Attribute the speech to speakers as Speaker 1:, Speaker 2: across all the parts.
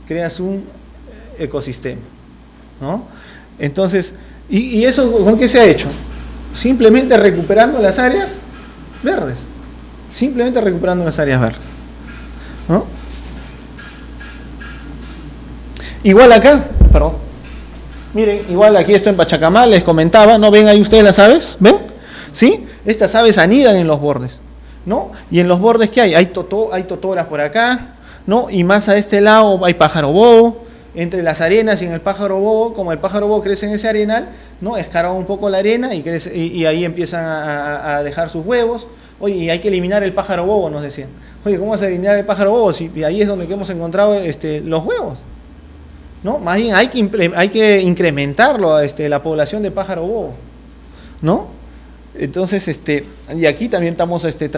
Speaker 1: creas un ecosistema, ¿no? Entonces, ¿y eso con qué se ha hecho? Simplemente recuperando las áreas verdes. Simplemente recuperando las áreas verdes, ¿no? Igual acá, perdón. Miren, igual aquí esto en Pachacamal, les comentaba, ¿no? ¿Ven ahí ustedes las aves? ¿Ven? ¿Sí? Estas aves anidan en los bordes, ¿no? Y en los bordes, ¿qué hay? Hay totoras por acá, ¿no? Y más a este lado hay pájaro bobo. Entre las arenas y en el pájaro bobo, como el pájaro bobo crece en ese arenal, ¿no? Escarba un poco la arena y, crece, y ahí empiezan a dejar sus huevos. Oye, y hay que eliminar el pájaro bobo, nos decían. Oye, ¿cómo vas a eliminar el pájaro bobo? Si ahí es donde hemos encontrado los huevos, ¿no? Más bien hay que incrementarlo, la población de pájaro bobo, ¿no? Entonces, y aquí también estamos, se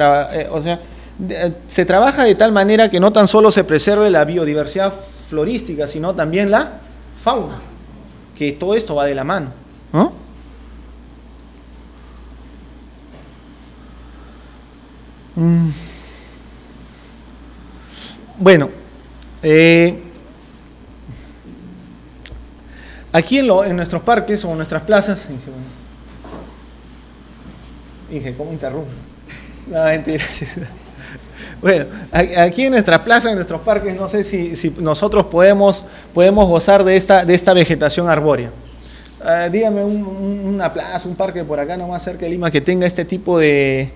Speaker 1: trabaja de tal manera que no tan solo se preserve la biodiversidad florística, sino también la fauna, que todo esto va de la mano, ¿no? Bueno, aquí en nuestros parques o en nuestras plazas, ¿cómo interrumpo? No, mentira. Bueno, aquí en nuestras plazas, en nuestros parques, no sé si nosotros podemos gozar de esta vegetación arbórea. Dígame una plaza, un parque por acá nomás cerca de Lima que tenga este tipo de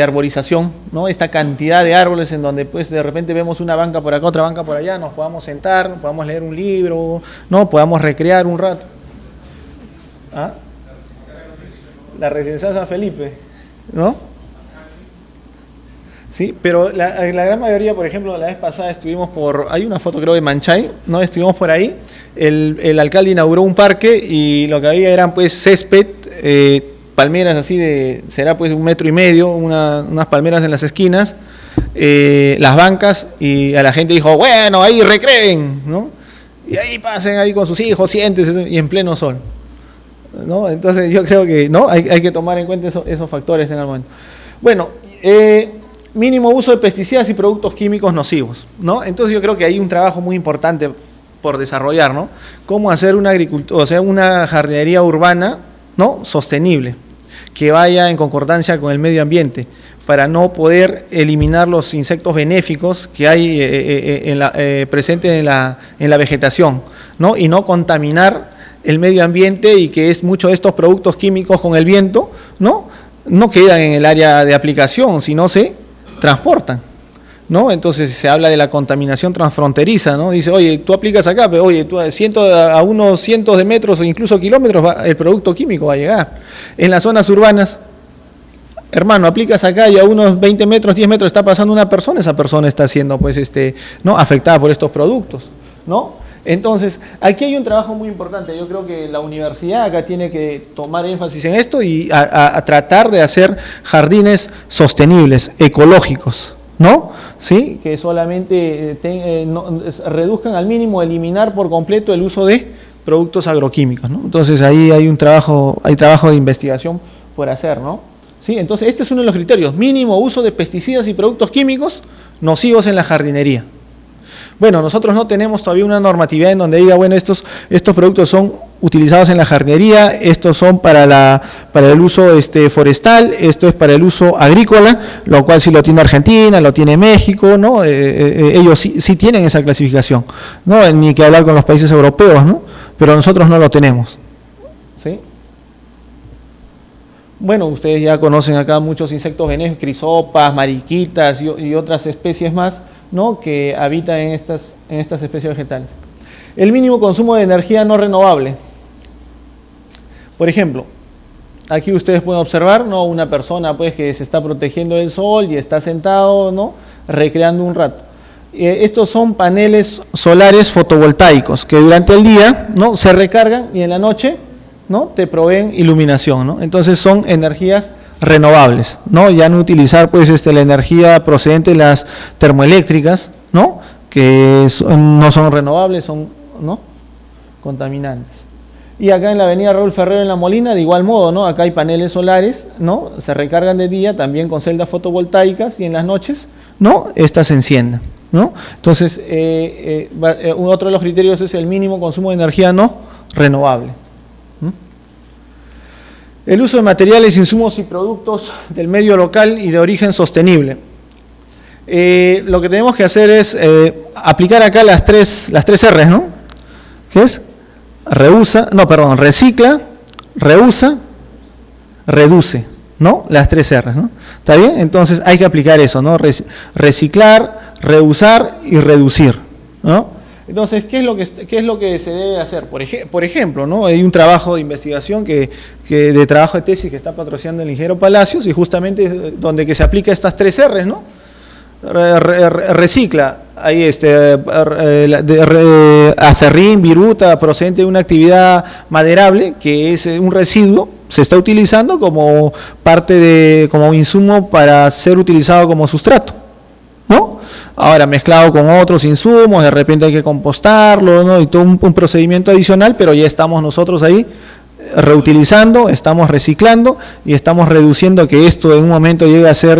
Speaker 1: arborización, ¿no? Esta cantidad de árboles en donde pues de repente vemos una banca por acá, otra banca por allá, nos podamos sentar, podamos leer un libro, ¿no? Podamos recrear un rato. ¿Ah? La residencia San Felipe, ¿no? Sí, pero la gran mayoría, por ejemplo, la vez pasada estuvimos hay una foto creo de Manchay, ¿no? Estuvimos por ahí, el alcalde inauguró un parque y lo que había eran pues césped, palmeras así será pues 1,5 metros, unas palmeras en las esquinas, las bancas, y a la gente dijo, bueno, ahí recreen, ¿no? Y ahí pasen ahí con sus hijos, siéntense, y en pleno sol, ¿no? Entonces yo creo que no hay que tomar en cuenta esos factores en el momento. Bueno, mínimo uso de pesticidas y productos químicos nocivos, ¿no? Entonces yo creo que hay un trabajo muy importante por desarrollar, ¿no? Cómo hacer una jardinería urbana, ¿no? Sostenible, que vaya en concordancia con el medio ambiente, para no poder eliminar los insectos benéficos que hay presentes en la vegetación, ¿no? Y no contaminar el medio ambiente, y que muchos de estos productos químicos con el viento, ¿no? No quedan en el área de aplicación, sino se transportan, ¿no? Entonces se habla de la contaminación transfronteriza, ¿no? Dice, oye, tú aplicas acá, pero oye, tú a unos cientos de metros o incluso kilómetros el producto químico va a llegar. En las zonas urbanas, hermano, aplicas acá y a unos 20 metros, 10 metros está pasando una persona, esa persona está siendo pues ¿no? afectada por estos productos, ¿no? Entonces, aquí hay un trabajo muy importante. Yo creo que la universidad acá tiene que tomar énfasis en esto y a tratar de hacer jardines sostenibles, ecológicos, ¿no? ¿Sí? Que solamente reduzcan al mínimo, eliminar por completo el uso de productos agroquímicos, ¿no? Entonces, ahí hay trabajo de investigación por hacer, ¿no? ¿Sí? Entonces, este es uno de los criterios: mínimo uso de pesticidas y productos químicos nocivos en la jardinería. Bueno, nosotros no tenemos todavía una normatividad en donde diga, bueno, estos productos son utilizados en la jardinería, estos son para el uso forestal, esto es para el uso agrícola, lo cual sí lo tiene Argentina, lo tiene México, ¿no? Ellos sí tienen esa clasificación, ¿no? Ni que hablar con los países europeos, ¿no? Pero nosotros no lo tenemos, ¿sí? Bueno, ustedes ya conocen acá muchos insectos benéficos, crisopas, mariquitas y otras especies más, ¿no? Que habitan en estas especies vegetales. El mínimo consumo de energía no renovable. Por ejemplo, aquí ustedes pueden observar, ¿no? Una persona pues que se está protegiendo del sol y está sentado, ¿no? Recreando un rato. Estos son paneles solares fotovoltaicos que durante el día, ¿no? se recargan y en la noche, ¿no? te proveen iluminación, ¿no? Entonces son energías renovables, ¿no? Ya no utilizar pues la energía procedente de las termoeléctricas, ¿no? Que no son renovables, son, ¿no? contaminantes. Y acá en la avenida Raúl Ferrero en La Molina, de igual modo, ¿no? Acá hay paneles solares, ¿no? Se recargan de día también con celdas fotovoltaicas y en las noches, ¿no? Estas se encienden, ¿no? Entonces, otro de los criterios es el mínimo consumo de energía no renovable. El uso de materiales, insumos y productos del medio local y de origen sostenible. Lo que tenemos que hacer es aplicar acá las tres R's, ¿no? ¿Qué es? Recicla, reusa, reduce, ¿no? Las tres R's, ¿no? ¿Está bien? Entonces hay que aplicar eso, ¿no? Reciclar, reusar y reducir, ¿no? Entonces, ¿qué es lo que se debe hacer? Por ejemplo, ¿no? Hay un trabajo de investigación de trabajo de tesis que está patrocinando el ingeniero Palacios y justamente donde que se aplica estas tres R's, ¿no? Recicla, ahí acerrín, viruta, procedente de una actividad maderable, que es un residuo, se está utilizando como como insumo para ser utilizado como sustrato, ¿no? Ahora, mezclado con otros insumos, de repente hay que compostarlo, ¿no? Y todo un procedimiento adicional, pero ya estamos nosotros ahí reutilizando, estamos reciclando y estamos reduciendo que esto en un momento llegue a ser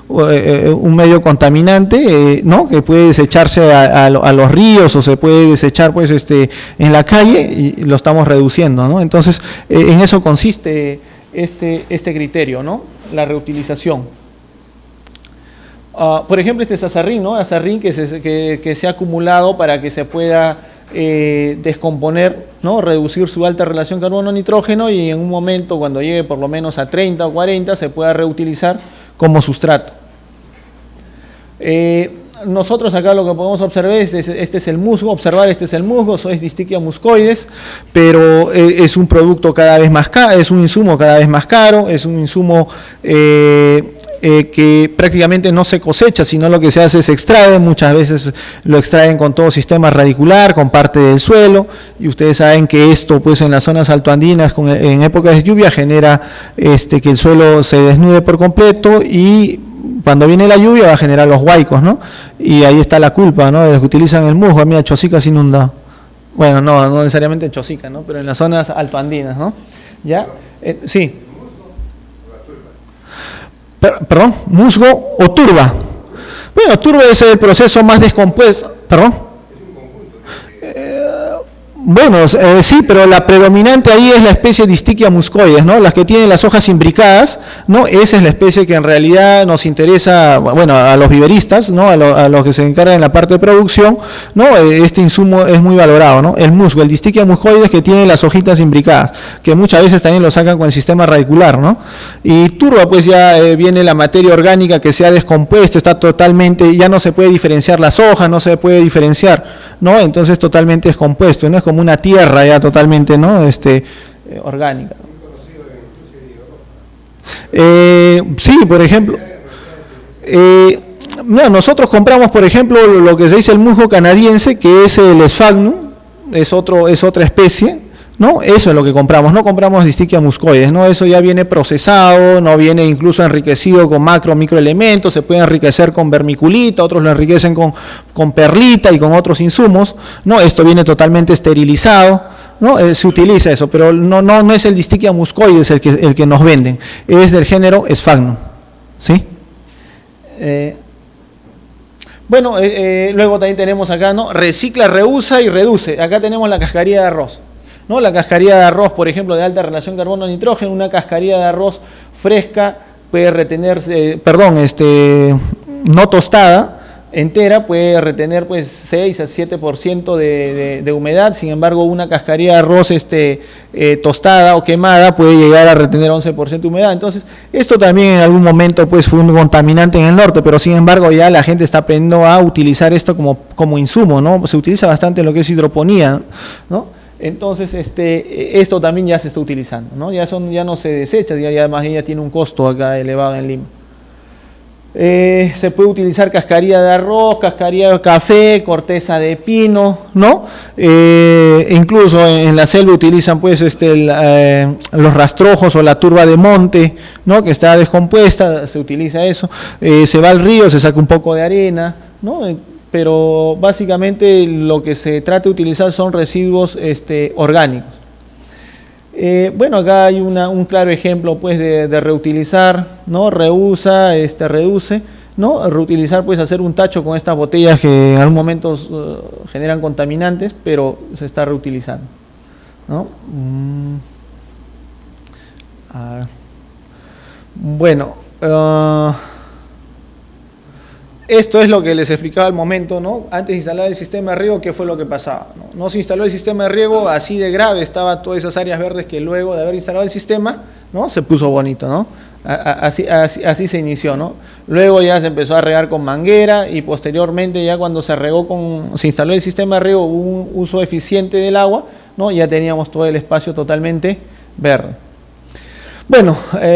Speaker 1: un medio contaminante, ¿no? Que puede desecharse a los ríos o se puede desechar pues en la calle y lo estamos reduciendo, ¿no? Entonces, en eso consiste este criterio, ¿no? La reutilización. Por ejemplo, este es acerrín, ¿no? Acerrín que se ha acumulado para que se pueda descomponer, ¿no? Reducir su alta relación carbono-nitrógeno y en un momento, cuando llegue por lo menos a 30 o 40, se pueda reutilizar como sustrato. Nosotros acá lo que podemos observar este es el musgo, este es el musgo, es Distichia muscoides, pero es un producto cada vez más caro, es un insumo cada vez más caro, es un insumo que prácticamente no se cosecha, sino lo que se hace es extrae, muchas veces lo extraen con todo sistema radicular, con parte del suelo, y ustedes saben que esto pues en las zonas altoandinas en épocas de lluvia genera que el suelo se desnude por completo y cuando viene la lluvia va a generar los huaicos, ¿no? Y ahí está la culpa, ¿no? De los que utilizan el musgo. Mira, Chosica se inunda. Bueno, no necesariamente en Chosica, ¿no? Pero en las zonas altoandinas, ¿no? ¿Ya? Sí. Perdón, musgo o turba. Bueno, turba es el proceso más descompuesto. Perdón. Bueno, sí, pero la predominante ahí es la especie Distichia muscoides, ¿no? Las que tienen las hojas imbricadas, ¿no? Esa es la especie que en realidad nos interesa, bueno, a los viveristas, ¿no? A los que se encargan en la parte de producción, ¿no? Este insumo es muy valorado, ¿no? El musgo, el Distichia muscoides que tiene las hojitas imbricadas, que muchas veces también lo sacan con el sistema radicular, ¿no? Y turba, pues ya viene la materia orgánica que se ha descompuesto, está totalmente, ya no se puede diferenciar las hojas, no se puede diferenciar, ¿no? Entonces totalmente descompuesto, ¿no? Es como una tierra ya totalmente, ¿no? Orgánica. Sí, por ejemplo, nosotros compramos, por ejemplo, lo que se dice el musgo canadiense, que es el Sphagnum, es otra especie, ¿no? Eso es lo que compramos, no compramos Distichia muscoides, ¿no? Eso ya viene procesado, no viene incluso enriquecido con microelementos, se puede enriquecer con vermiculita, otros lo enriquecen con perlita y con otros insumos, ¿no? Esto viene totalmente esterilizado, ¿no? Se utiliza eso, pero no es el Distichia muscoides el que nos venden, es del género Sphagnum, ¿sí? Bueno, luego también tenemos acá, ¿no? Recicla, reusa y reduce. Acá tenemos la cascarilla de arroz, ¿no? La cascarilla de arroz, por ejemplo, de alta relación carbono-nitrógeno, una cascarilla de arroz fresca puede retenerse, no tostada, entera, puede retener pues 6 a 7% de humedad. Sin embargo, una cascarilla de arroz tostada o quemada puede llegar a retener 11% de humedad. Entonces, esto también en algún momento pues fue un contaminante en el norte, pero sin embargo ya la gente está aprendiendo a utilizar esto como insumo, ¿no? Se utiliza bastante en lo que es hidroponía, ¿no? Entonces, esto también ya se está utilizando, ¿no? Ya no se desecha, y además ya tiene un costo acá elevado en Lima. Se puede utilizar cascarilla de arroz, cascarilla de café, corteza de pino, ¿no? Incluso en la selva utilizan pues los rastrojos o la turba de monte, ¿no? Que está descompuesta, se utiliza eso. Se va al río, se saca un poco de arena, ¿no? Pero básicamente lo que se trata de utilizar son residuos orgánicos. Bueno, acá hay un claro ejemplo pues de reutilizar, ¿no? Reusa, reduce. ¿no? Reutilizar, pues hacer un tacho con estas botellas que en algún momento generan contaminantes, pero se está reutilizando, ¿no? Bueno, esto es lo que les explicaba al momento, ¿no? Antes de instalar el sistema de riego, ¿qué fue lo que pasaba? No se instaló el sistema de riego, así de grave estaban todas esas áreas verdes que luego de haber instalado el sistema, ¿no? Se puso bonito, ¿no? Así se inició, ¿no? Luego ya se empezó a regar con manguera y posteriormente ya cuando se instaló el sistema de riego, hubo un uso eficiente del agua, ¿no? Ya teníamos todo el espacio totalmente verde. Bueno,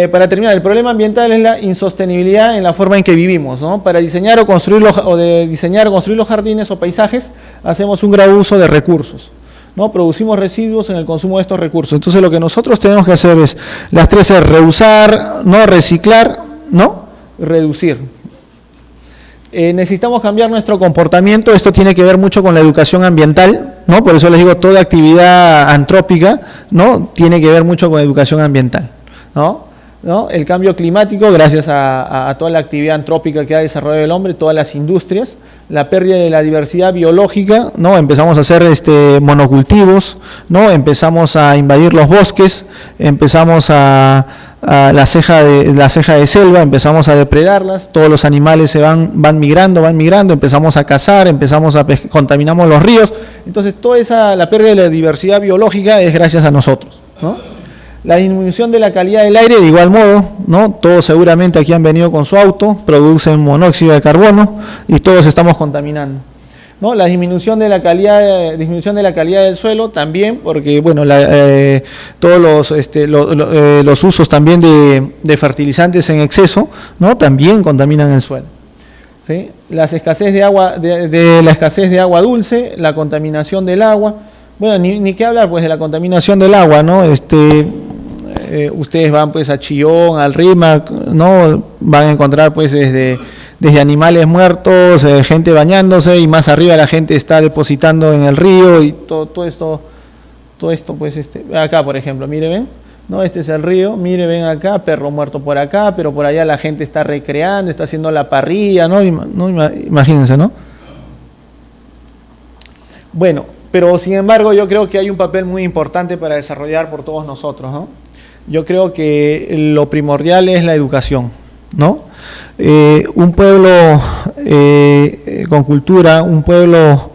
Speaker 1: para terminar, el problema ambiental es la insostenibilidad en la forma en que vivimos, ¿no? Para diseñar o construir los jardines o paisajes, hacemos un gran uso de recursos, ¿no? Producimos residuos en el consumo de estos recursos. Entonces lo que nosotros tenemos que hacer es, las tres es reusar, no reciclar, ¿no? Reducir. Necesitamos cambiar nuestro comportamiento, esto tiene que ver mucho con la educación ambiental, ¿no? Por eso les digo, toda actividad antrópica, ¿no? Tiene que ver mucho con educación ambiental, ¿no? El cambio climático, gracias a toda la actividad antrópica que ha desarrollado el hombre, todas las industrias, la pérdida de la diversidad biológica, ¿no? Empezamos a hacer monocultivos, ¿no? Empezamos a invadir los bosques, empezamos a la ceja de selva, empezamos a depredarlas, todos los animales van migrando, empezamos a cazar, contaminamos los ríos. Entonces toda la pérdida de la diversidad biológica es gracias a nosotros, ¿no? La disminución de la calidad del aire, de igual modo, ¿no? Todos seguramente aquí han venido con su auto, producen monóxido de carbono y todos estamos contaminando, ¿no? La disminución de la calidad del suelo también, porque bueno, todos los usos también de fertilizantes en exceso, ¿no? También contaminan el suelo, ¿sí? La escasez de agua dulce, la contaminación del agua. Bueno, ni qué hablar pues de la contaminación del agua, ¿no? Ustedes van pues a Chillón, al Rímac, ¿no? Van a encontrar pues desde animales muertos, gente bañándose, y más arriba la gente está depositando en el río y todo esto pues acá por ejemplo, mire, ven, ¿no? Este es el río, mire, ven acá, perro muerto por acá, pero por allá la gente está recreando, está haciendo la parrilla, ¿no? Imagínense, ¿no? Bueno, pero sin embargo yo creo que hay un papel muy importante para desarrollar por todos nosotros, ¿no? Yo creo que lo primordial es la educación, ¿no? Un pueblo con cultura, un pueblo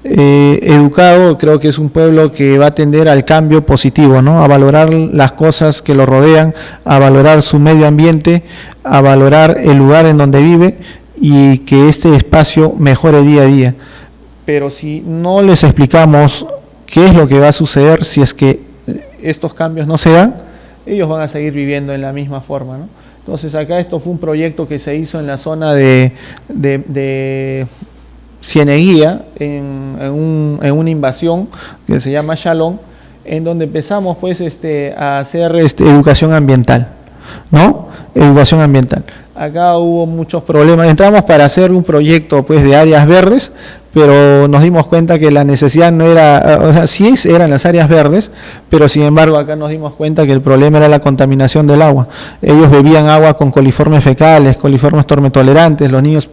Speaker 1: educado, creo que es un pueblo que va a tender al cambio positivo, ¿no? A valorar las cosas que lo rodean, a valorar su medio ambiente, a valorar el lugar en donde vive y que este espacio mejore día a día. Pero si no les explicamos qué es lo que va a suceder si es que estos cambios no se dan, ellos van a seguir viviendo en la misma forma, ¿no? Entonces acá esto fue un proyecto que se hizo en la zona de Cieneguía, en una invasión que se llama Shalom, en donde empezamos pues a hacer educación ambiental, ¿no? Educación ambiental. Acá hubo muchos problemas, entramos para hacer un proyecto pues de áreas verdes, pero nos dimos cuenta que la necesidad no era, o sea, sí eran las áreas verdes, pero sin embargo acá nos dimos cuenta que el problema era la contaminación del agua. Ellos bebían agua con coliformes fecales, coliformes tormetolerantes, los niños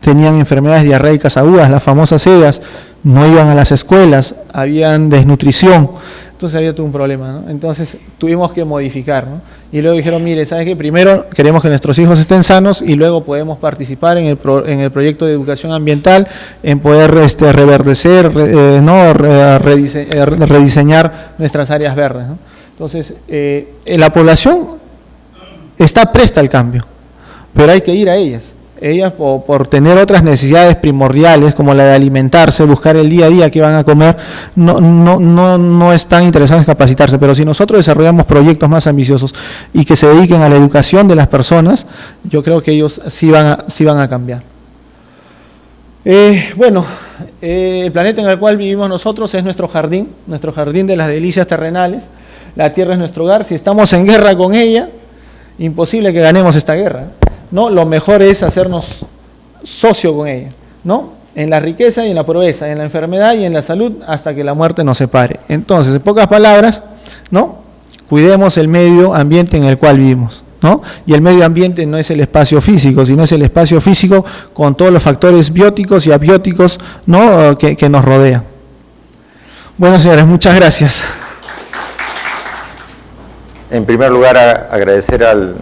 Speaker 1: tenían enfermedades diarreicas agudas, las famosas sedas, no iban a las escuelas, habían desnutrición, entonces había todo un problema, ¿no? Entonces tuvimos que modificar, ¿no? Y luego dijeron, mire, ¿sabes qué? Primero queremos que nuestros hijos estén sanos y luego podemos participar en el proyecto de educación ambiental, en poder reverdecer, rediseñar nuestras áreas verdes, ¿no? Entonces, la población está presta al cambio, pero hay que ir a ellas. Ellas por tener otras necesidades primordiales como la de alimentarse, buscar el día a día que van a comer, no están interesadas en capacitarse, pero si nosotros desarrollamos proyectos más ambiciosos y que se dediquen a la educación de las personas, yo creo que ellos sí van a cambiar. Bueno, el planeta en el cual vivimos nosotros es nuestro jardín de las delicias terrenales. La tierra es nuestro hogar. Si estamos en guerra con ella, imposible que ganemos esta guerra, ¿no? Lo mejor es hacernos socio con ella, ¿no? En la riqueza y en la pobreza, en la enfermedad y en la salud, hasta que la muerte nos separe. Entonces, en pocas palabras, ¿no? Cuidemos el medio ambiente en el cual vivimos, ¿no? Y el medio ambiente no es el espacio físico, sino es el espacio físico con todos los factores bióticos y abióticos, ¿no? que nos rodean. Bueno, señores, muchas gracias.
Speaker 2: En primer lugar, agradecer al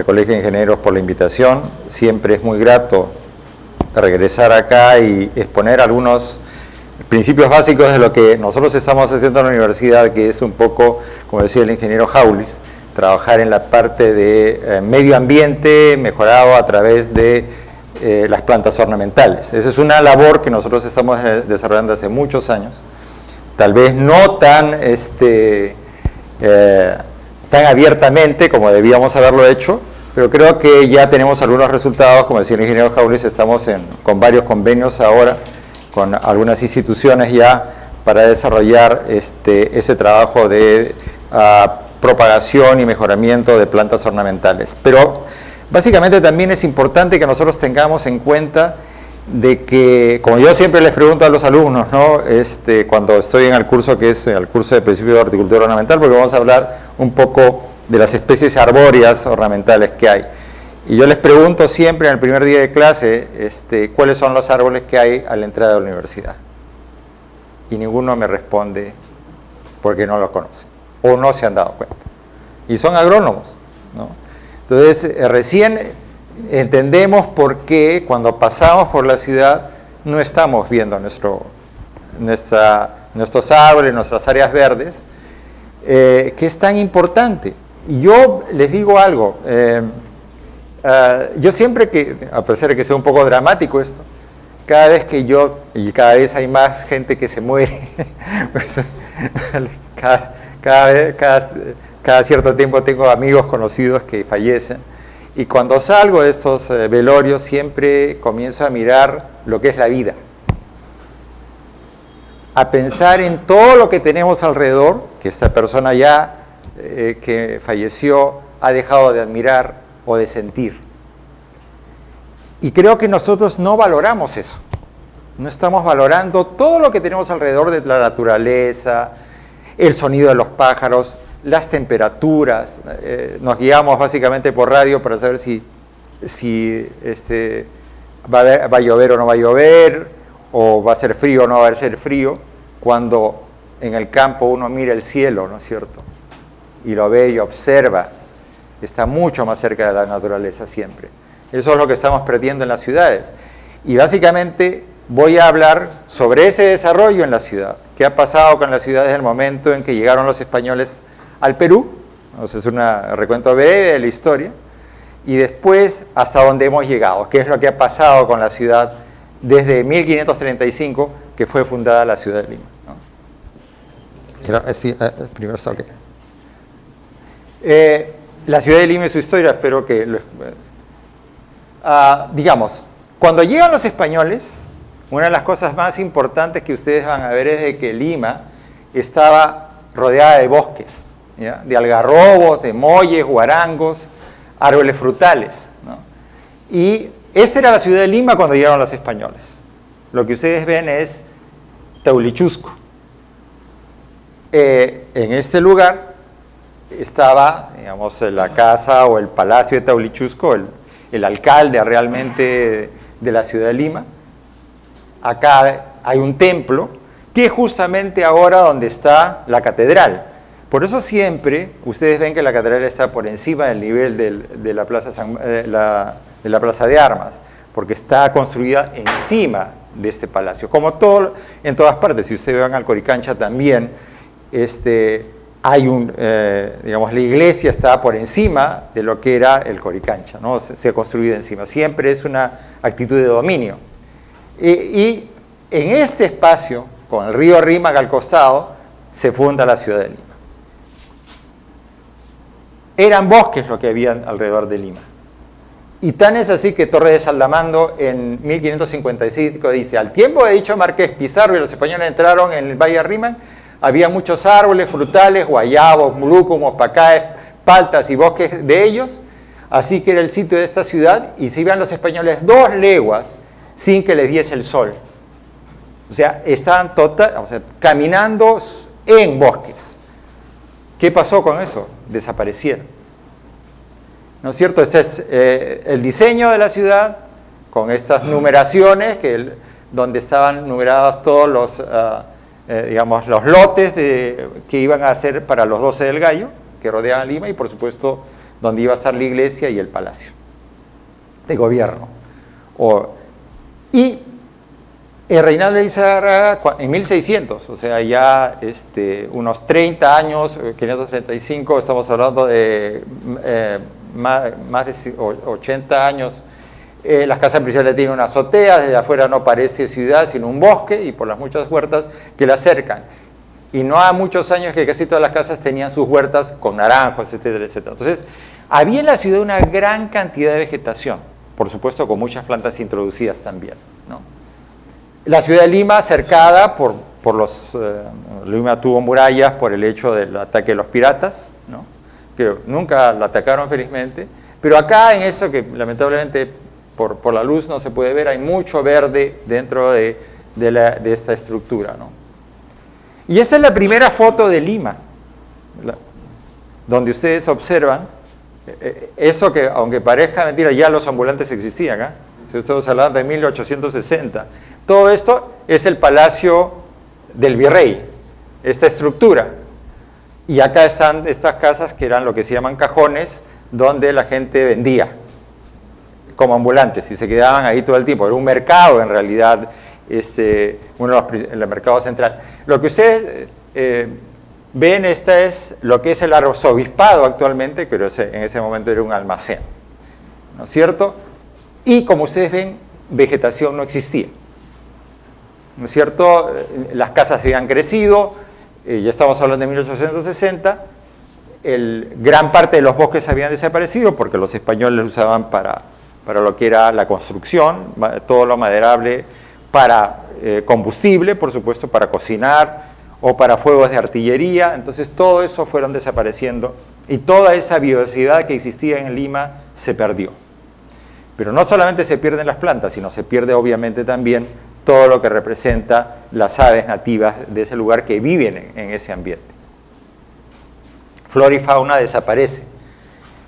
Speaker 2: Colegio de Ingenieros por la invitación. Siempre es muy grato regresar acá y exponer algunos principios básicos de lo que nosotros estamos haciendo en la universidad, que es un poco, como decía el ingeniero Jaulis, trabajar en la parte de medio ambiente mejorado a través de las plantas ornamentales. Esa es una labor que nosotros estamos desarrollando hace muchos años. Tal vez no tan abiertamente como debíamos haberlo hecho, pero creo que ya tenemos algunos resultados. Como decía el ingeniero Jaulis, estamos con varios convenios ahora con algunas instituciones ya para desarrollar ese trabajo de propagación y mejoramiento de plantas ornamentales. Pero básicamente también es importante que nosotros tengamos en cuenta de que, como yo siempre les pregunto a los alumnos, ¿no? Cuando estoy en el curso que es el curso de principios de horticultura ornamental, porque vamos a hablar un poco de las especies arbóreas ornamentales que hay. Y yo les pregunto siempre en el primer día de clase cuáles son los árboles que hay a la entrada de la universidad. Y ninguno me responde porque no los conoce o no se han dado cuenta. Y son agrónomos, ¿no? Entonces, recién entendemos por qué cuando pasamos por la ciudad no estamos viendo nuestros árboles, nuestras áreas verdes, que es tan importante. Y yo les digo algo, yo siempre a pesar de que sea un poco dramático esto, cada vez que y cada vez hay más gente que se muere, pues, cada cierto tiempo tengo amigos conocidos que fallecen, y cuando salgo de estos velorios siempre comienzo a mirar lo que es la vida, a pensar en todo lo que tenemos alrededor, que esta persona ya que falleció ha dejado de admirar o de sentir. Y creo que nosotros no valoramos eso. No estamos valorando todo lo que tenemos alrededor de la naturaleza, el sonido de los pájaros, las temperaturas. Nos guiamos básicamente por radio para saber si va a llover o no va a llover, o va a ser frío o no va a ser frío, cuando en el campo uno mira el cielo, ¿no es cierto? Y lo ve y observa, está mucho más cerca de la naturaleza siempre. Eso es lo que estamos perdiendo en las ciudades. Y básicamente voy a hablar sobre ese desarrollo en la ciudad. ¿Qué ha pasado con las ciudades en el momento en que llegaron los españoles al Perú? Entonces, es un recuento breve de la historia. Y después, hasta dónde hemos llegado. ¿Qué es lo que ha pasado con la ciudad desde 1535, que fue fundada la ciudad de Lima? Primero, okay. La ciudad de Lima y su historia, espero que digamos, cuando llegan los españoles, una de las cosas más importantes que ustedes van a ver es de que Lima estaba rodeada de bosques, ¿ya? De algarrobos, de molles, guarangos, árboles frutales, ¿no? Y esta era la ciudad de Lima cuando llegaron los españoles. Lo que ustedes ven es Taulichusco. En este lugar estaba, digamos, la casa o el palacio de Taulichusco, el alcalde realmente de la ciudad de Lima. Acá hay un templo, que es justamente ahora donde está la catedral. Por eso siempre ustedes ven que la catedral está por encima del nivel de la plaza de Armas, porque está construida encima de este palacio. Como todo en todas partes, si ustedes van al Coricancha también, hay digamos, la iglesia está por encima de lo que era el Coricancha, ¿no? Se ha construido encima. Siempre es una actitud de dominio. Y en este espacio, con el río Rímac al costado, se funda la ciudad de Lima. Eran bosques lo que habían alrededor de Lima. Y tan es así que Torres de Saldamando en 1555 dice: al tiempo de dicho Marqués Pizarro y los españoles entraron en el Valle de Rímac, había muchos árboles frutales, guayabos, lúcumos, pacaes, paltas y bosques de ellos, así que era el sitio de esta ciudad, y se iban los españoles 2 leguas sin que les diese el sol. O sea, estaban caminando en bosques. ¿Qué pasó con eso? Desaparecieron. ¿no es cierto? Este es el diseño de la ciudad, con estas numeraciones, donde estaban numerados todos los, digamos, los lotes que iban a ser para los 12 del Gallo, que rodeaban Lima, y por supuesto, donde iba a estar la iglesia y el palacio de gobierno. Y el reinado de Lizárraga en 1600, o sea, ya unos 30 años, 535, estamos hablando de más de 80 años. Las casas principales tienen una azotea, desde afuera no parece ciudad, sino un bosque, y por las muchas huertas que la cercan. Y no ha muchos años que casi todas las casas tenían sus huertas con naranjos, etcétera, etcétera. Entonces, había en la ciudad una gran cantidad de vegetación, por supuesto con muchas plantas introducidas también, ¿no? La ciudad de Lima, cercada por los... Lima tuvo murallas por el hecho del ataque de los piratas, ¿no? Que nunca la atacaron felizmente, pero acá en eso que lamentablemente por la luz no se puede ver, hay mucho verde dentro de esta estructura, ¿no? Y esa es la primera foto de Lima, donde ustedes observan eso que, aunque parezca mentira, ya los ambulantes existían, ¿eh? Si estamos hablando de 1860. Todo esto es el Palacio del Virrey, esta estructura. Y acá están estas casas que eran lo que se llaman cajones, donde la gente vendía como ambulantes y se quedaban ahí todo el tiempo. Era un mercado en realidad, el mercado central. Lo que ustedes ven, esta es lo que es el arzobispado actualmente, pero en ese momento era un almacén, ¿no es cierto? Y como ustedes ven, vegetación no existía, ¿no es cierto? Las casas habían crecido, ya estamos hablando de 1860, gran parte de los bosques habían desaparecido porque los españoles los usaban para lo que era la construcción, todo lo maderable, para combustible, por supuesto, para cocinar o para fuegos de artillería. Entonces todo eso fueron desapareciendo y toda esa biodiversidad que existía en Lima se perdió. Pero no solamente se pierden las plantas, sino se pierde obviamente también todo lo que representa las aves nativas de ese lugar que viven en ese ambiente. Flora y fauna desaparece.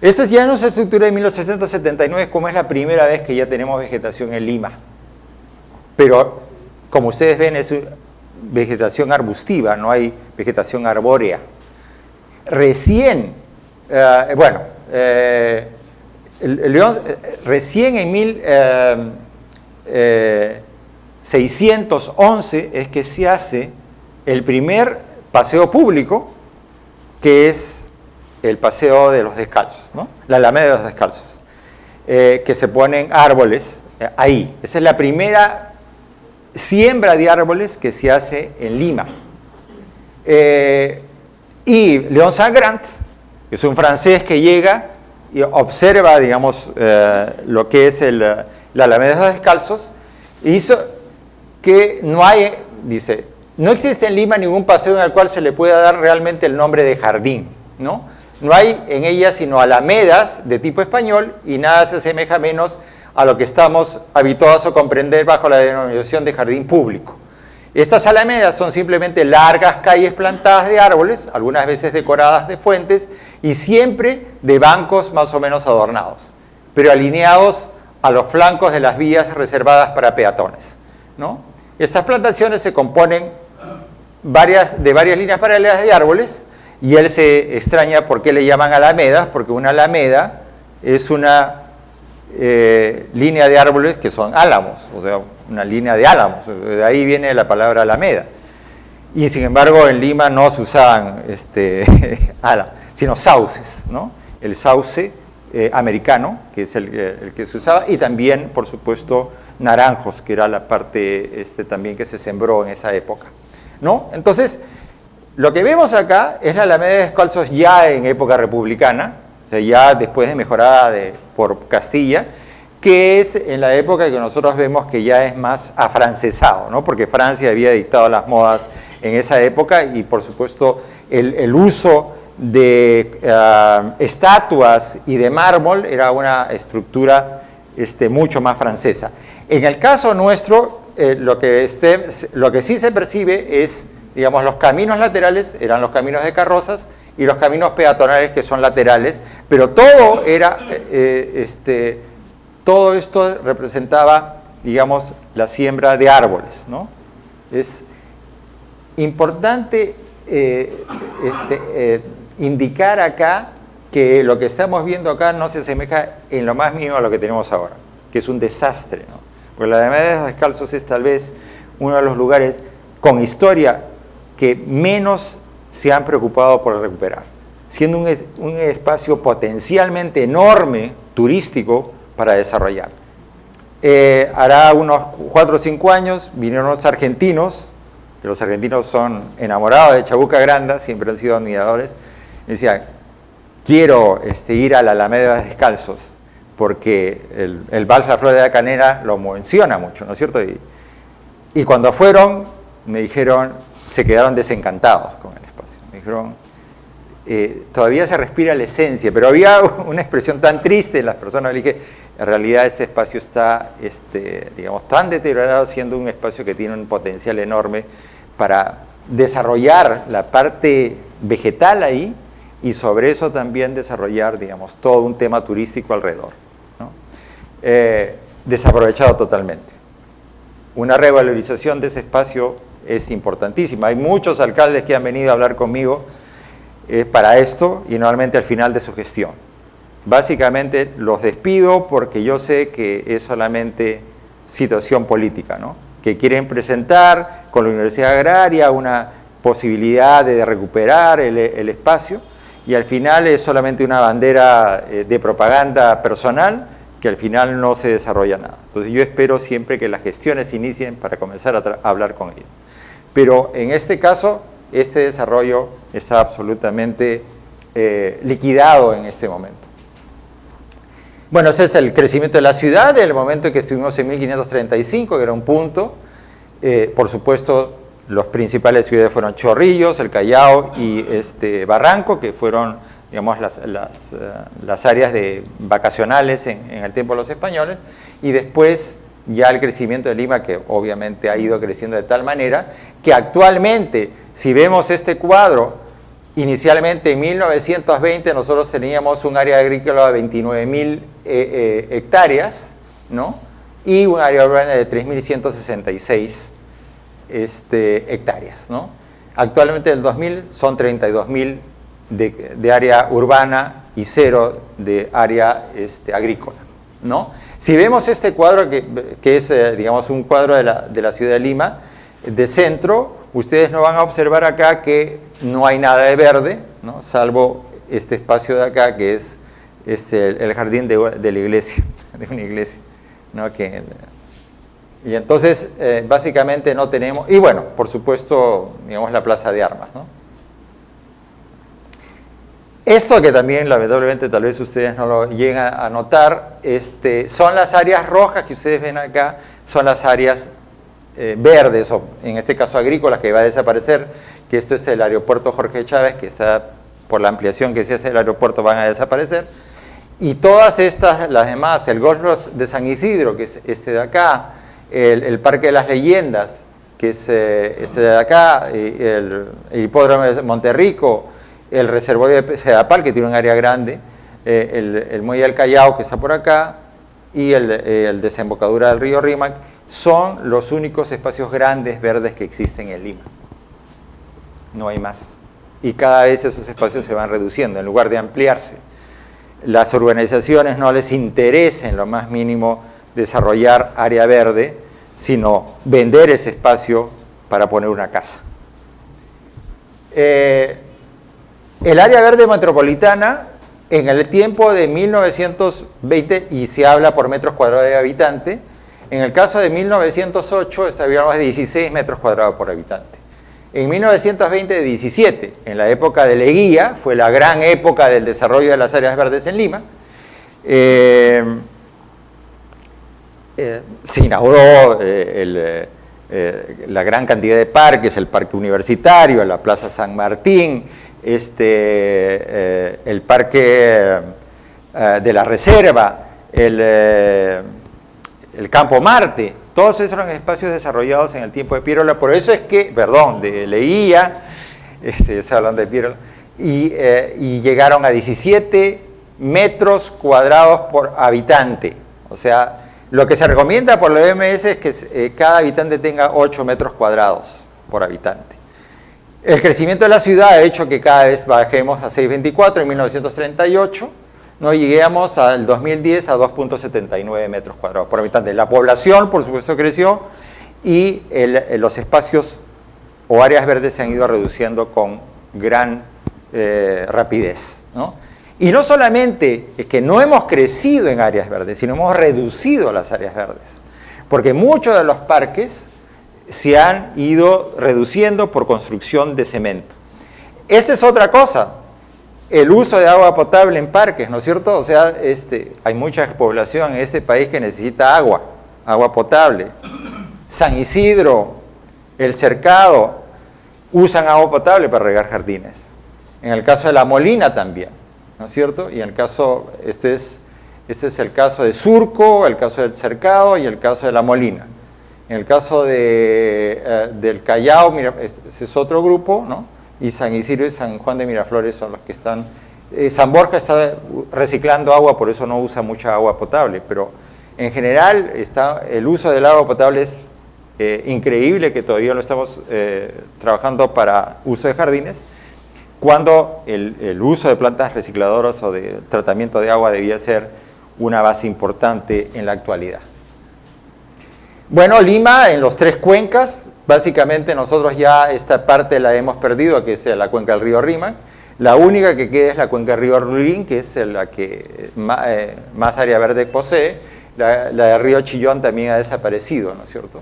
Speaker 2: Esta ya no es una estructura de 1879, como es la primera vez que ya tenemos vegetación en Lima. Pero, como ustedes ven, es vegetación arbustiva, no hay vegetación arbórea. Recién, recién en 1611 es que se hace el primer paseo público, que es el paseo de los descalzos, ¿no? La Alameda de los Descalzos, que se ponen árboles ahí. Esa es la primera siembra de árboles que se hace en Lima. Y León Sagrant, que es un francés que llega y observa, digamos, lo que es la Alameda de los Descalzos, hizo que dice, no existe en Lima ningún paseo en el cual se le pueda dar realmente el nombre de jardín, ¿no? No hay en ella sino alamedas de tipo español y nada se asemeja menos a lo que estamos habituados a comprender bajo la denominación de jardín público. Estas alamedas son simplemente largas calles plantadas de árboles, algunas veces decoradas de fuentes y siempre de bancos más o menos adornados, pero alineados a los flancos de las vías reservadas para peatones, ¿no? Estas plantaciones se componen de varias líneas paralelas de árboles. Y él se extraña por qué le llaman alamedas, porque una alameda es una línea de árboles que son álamos, o sea, una línea de álamos, de ahí viene la palabra alameda. Y sin embargo en Lima no se usaban álamos, sino sauces, ¿no? El sauce americano, que es el que se usaba, y también, por supuesto, naranjos, que era la parte también que se sembró en esa época, ¿no? Entonces, lo que vemos acá es la Alameda de Descalzos ya en época republicana, o sea, ya después de mejorada por Castilla, que es en la época que nosotros vemos que ya es más afrancesado, ¿no? Porque Francia había dictado las modas en esa época y por supuesto el uso de estatuas y de mármol era una estructura mucho más francesa. En el caso nuestro, lo que sí se percibe es, digamos, los caminos laterales eran los caminos de carrozas y los caminos peatonales que son laterales, pero todo era, todo esto representaba, digamos, la siembra de árboles, ¿no? Es importante indicar acá que lo que estamos viendo acá no se asemeja en lo más mínimo a lo que tenemos ahora, que es un desastre, ¿no? Porque la Alameda de los Descalzos es tal vez uno de los lugares con historia que menos se han preocupado por recuperar, siendo un espacio potencialmente enorme, turístico, para desarrollar. Hará unos 4 o 5 años vinieron los argentinos, que los argentinos son enamorados de Chabuca Granda, siempre han sido admiradores, y decían, quiero ir a la Alameda de los Descalzos, porque el Vals La Flor de la Canela lo menciona mucho, ¿no es cierto? Y cuando fueron, me dijeron, se quedaron desencantados con el espacio. Me dijeron, todavía se respira la esencia, pero había una expresión tan triste en las personas. Le dije, en realidad este espacio está, digamos, tan deteriorado, siendo un espacio que tiene un potencial enorme para desarrollar la parte vegetal ahí y sobre eso también desarrollar, digamos, todo un tema turístico alrededor, ¿no? Desaprovechado totalmente. Una revalorización de ese espacio es importantísima. Hay muchos alcaldes que han venido a hablar conmigo para esto y normalmente al final de su gestión. Básicamente los despido porque yo sé que es solamente situación política, ¿no? Que quieren presentar con la Universidad Agraria una posibilidad de recuperar el espacio y al final es solamente una bandera de propaganda personal que al final no se desarrolla nada. Entonces yo espero siempre que las gestiones se inicien para comenzar a hablar con ellos. Pero en este caso, este desarrollo está absolutamente liquidado en este momento. Bueno, ese es el crecimiento de la ciudad, del momento en que estuvimos en 1535, que era un punto. Por supuesto, los principales ciudades fueron Chorrillos, El Callao y Barranco, que fueron, digamos, las áreas vacacionales en el tiempo de los españoles, y después ya el crecimiento de Lima, que obviamente ha ido creciendo de tal manera que actualmente, si vemos este cuadro, inicialmente en 1920 nosotros teníamos un área agrícola de 29.000 hectáreas, ¿no? Y un área urbana de 3.166 hectáreas, ¿no? Actualmente en el 2000 son 32.000 de área urbana y 0 de área agrícola, ¿no? Si vemos este cuadro que es, digamos, un cuadro de la ciudad de Lima, de centro, ustedes no van a observar acá que no hay nada de verde, ¿no? Salvo este espacio de acá que es el jardín de la iglesia, de una iglesia, ¿no? Y entonces, básicamente no tenemos, y bueno, por supuesto, digamos, la plaza de armas, ¿no? Eso que también, lamentablemente, tal vez ustedes no lo llegan a notar, son las áreas rojas que ustedes ven acá, son las áreas verdes, o en este caso agrícolas, que va a desaparecer, que esto es el aeropuerto Jorge Chávez, que está por la ampliación que se hace del aeropuerto, van a desaparecer. Y todas estas, las demás, el Golf de San Isidro, que es este de acá, el Parque de las Leyendas, que es este de acá, el hipódromo de Monterrico, el reservorio de Sedapal, que tiene un área grande, el muelle del Callao, que está por acá, y el desembocadura del río Rímac, son los únicos espacios grandes verdes que existen en Lima. No hay más. Y cada vez esos espacios se van reduciendo, en lugar de ampliarse. Las urbanizaciones no les interesa en lo más mínimo desarrollar área verde, sino vender ese espacio para poner una casa. El área verde metropolitana, en el tiempo de 1920, y se habla por metros cuadrados de habitante, en el caso de 1908 estábamos de 16 metros cuadrados por habitante. En 1920 de 17, en la época de Leguía, fue la gran época del desarrollo de las áreas verdes en Lima, se inauguró la gran cantidad de parques, el Parque Universitario, la Plaza San Martín, el Parque de la Reserva, el Campo Marte. Todos esos eran espacios desarrollados en el tiempo de Piérola, por eso es que, perdón, de Leguía, estoy hablando de Piérola, y llegaron a 17 metros cuadrados por habitante. O sea, lo que se recomienda por la OMS es que cada habitante tenga 8 metros cuadrados por habitante. El crecimiento de la ciudad ha hecho que cada vez bajemos a 6,24 en 1938, ¿no? Lleguemos al 2010 a 2,79 metros cuadrados por habitante. La población, por supuesto, creció y los espacios o áreas verdes se han ido reduciendo con gran rapidez, ¿no? Y no solamente es que no hemos crecido en áreas verdes, sino hemos reducido las áreas verdes, porque muchos de los parques se han ido reduciendo por construcción de cemento. Esta es otra cosa, el uso de agua potable en parques, ¿no es cierto? O sea, hay mucha población en este país que necesita agua potable. San Isidro, El Cercado, usan agua potable para regar jardines. En el caso de La Molina también, ¿no es cierto? Y en el caso, este es el caso de Surco, el caso del Cercado y el caso de La Molina. En el caso del Callao, mira, ese es otro grupo, ¿no? Y San Isidro y San Juan de Miraflores son los que están... San Borja está reciclando agua, por eso no usa mucha agua potable, pero en general el uso del agua potable es increíble, que todavía lo estamos trabajando para uso de jardines, cuando el uso de plantas recicladoras o de tratamiento de agua debía ser una base importante en la actualidad. Bueno, Lima, en los 3 cuencas, básicamente nosotros ya esta parte la hemos perdido, que es la cuenca del río Rímac. La única que queda es la cuenca del río Rurín, que es la que más área verde posee. La del río Chillón también ha desaparecido, ¿no es cierto?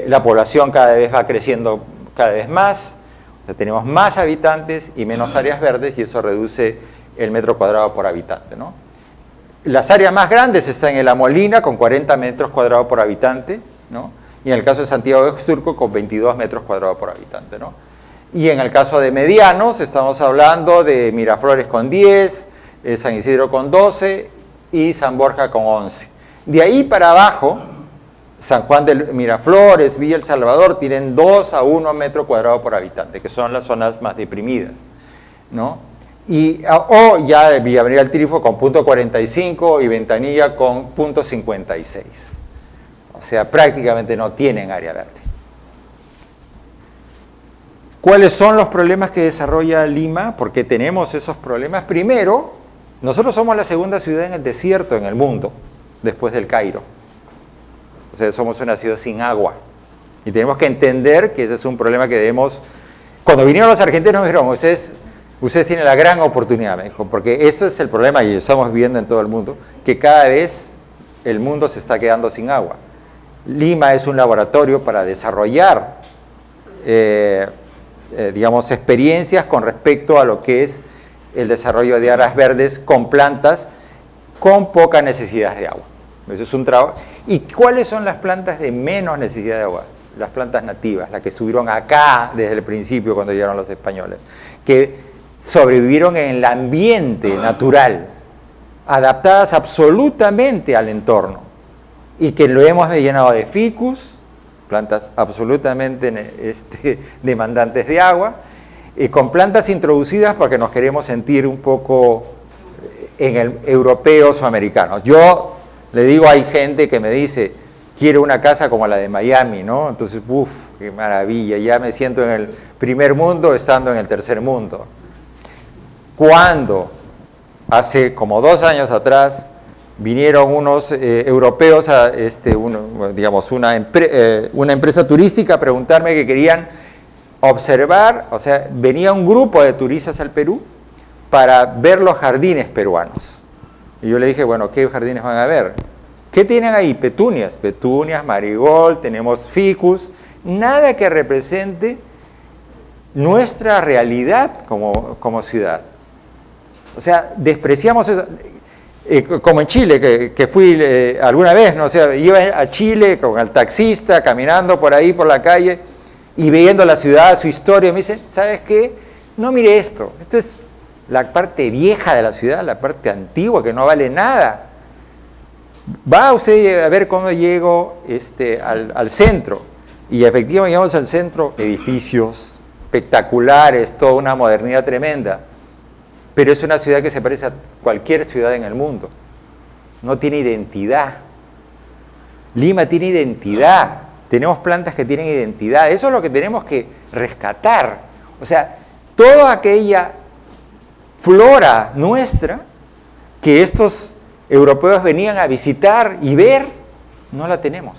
Speaker 2: La población cada vez va creciendo cada vez más, o sea, tenemos más habitantes y menos áreas verdes y eso reduce el metro cuadrado por habitante, ¿no? Las áreas más grandes están en La Molina con 40 metros cuadrados por habitante, ¿no? Y en el caso de Santiago de Surco con 22 metros cuadrados por habitante, ¿no? Y en el caso de medianos estamos hablando de Miraflores con 10, San Isidro con 12 y San Borja con 11. De ahí para abajo, San Juan de Miraflores, Villa El Salvador tienen 2 a 1 metro cuadrado por habitante, que son las zonas más deprimidas, ¿no? O ya Villa Avenida del Tirifo con 0,45 y Ventanilla con 0,56. O sea, prácticamente no tienen área verde. ¿Cuáles son los problemas que desarrolla Lima? ¿Por qué tenemos esos problemas? Primero, nosotros somos la segunda ciudad en el desierto en el mundo, después del Cairo. O sea, somos una ciudad sin agua. Y tenemos que entender que ese es un problema que debemos... Cuando vinieron los argentinos me dijeron, ustedes tienen la gran oportunidad, me dijo, porque esto es el problema y estamos viviendo en todo el mundo, que cada vez el mundo se está quedando sin agua. Lima es un laboratorio para desarrollar, digamos, experiencias con respecto a lo que es el desarrollo de áreas verdes con plantas con poca necesidad de agua. Eso es un trabajo. ¿Y cuáles son las plantas de menos necesidad de agua? Las plantas nativas, las que estuvieron acá desde el principio cuando llegaron los españoles, que sobrevivieron en el ambiente natural, adaptadas absolutamente al entorno, y que lo hemos llenado de ficus, plantas absolutamente demandantes de agua, y con plantas introducidas porque nos queremos sentir un poco europeos o americanos. Yo le digo, hay gente que me dice, quiero una casa como la de Miami, ¿no? Entonces, uff, qué maravilla, ya me siento en el primer mundo estando en el tercer mundo. Cuando hace como 2 años atrás vinieron unos europeos a una empresa turística a preguntarme que querían observar, o sea, venía un grupo de turistas al Perú para ver los jardines peruanos. Y yo le dije, bueno, ¿qué jardines van a ver? ¿Qué tienen ahí? Petunias, marigold, tenemos ficus, nada que represente nuestra realidad como ciudad. O sea, despreciamos eso. Como en Chile, que fui alguna vez, ¿no? O sea, iba a Chile con el taxista, caminando por ahí, por la calle, y viendo la ciudad, su historia, me dice, ¿sabes qué? No mire esto, esta es la parte vieja de la ciudad, la parte antigua, que no vale nada. Va usted a ver cómo llego al centro, y efectivamente llegamos al centro, edificios, espectaculares, toda una modernidad tremenda, pero es una ciudad que se parece a cualquier ciudad en el mundo. No tiene identidad. Lima tiene identidad. Tenemos plantas que tienen identidad. Eso es lo que tenemos que rescatar. O sea, toda aquella flora nuestra que estos europeos venían a visitar y ver, no la tenemos.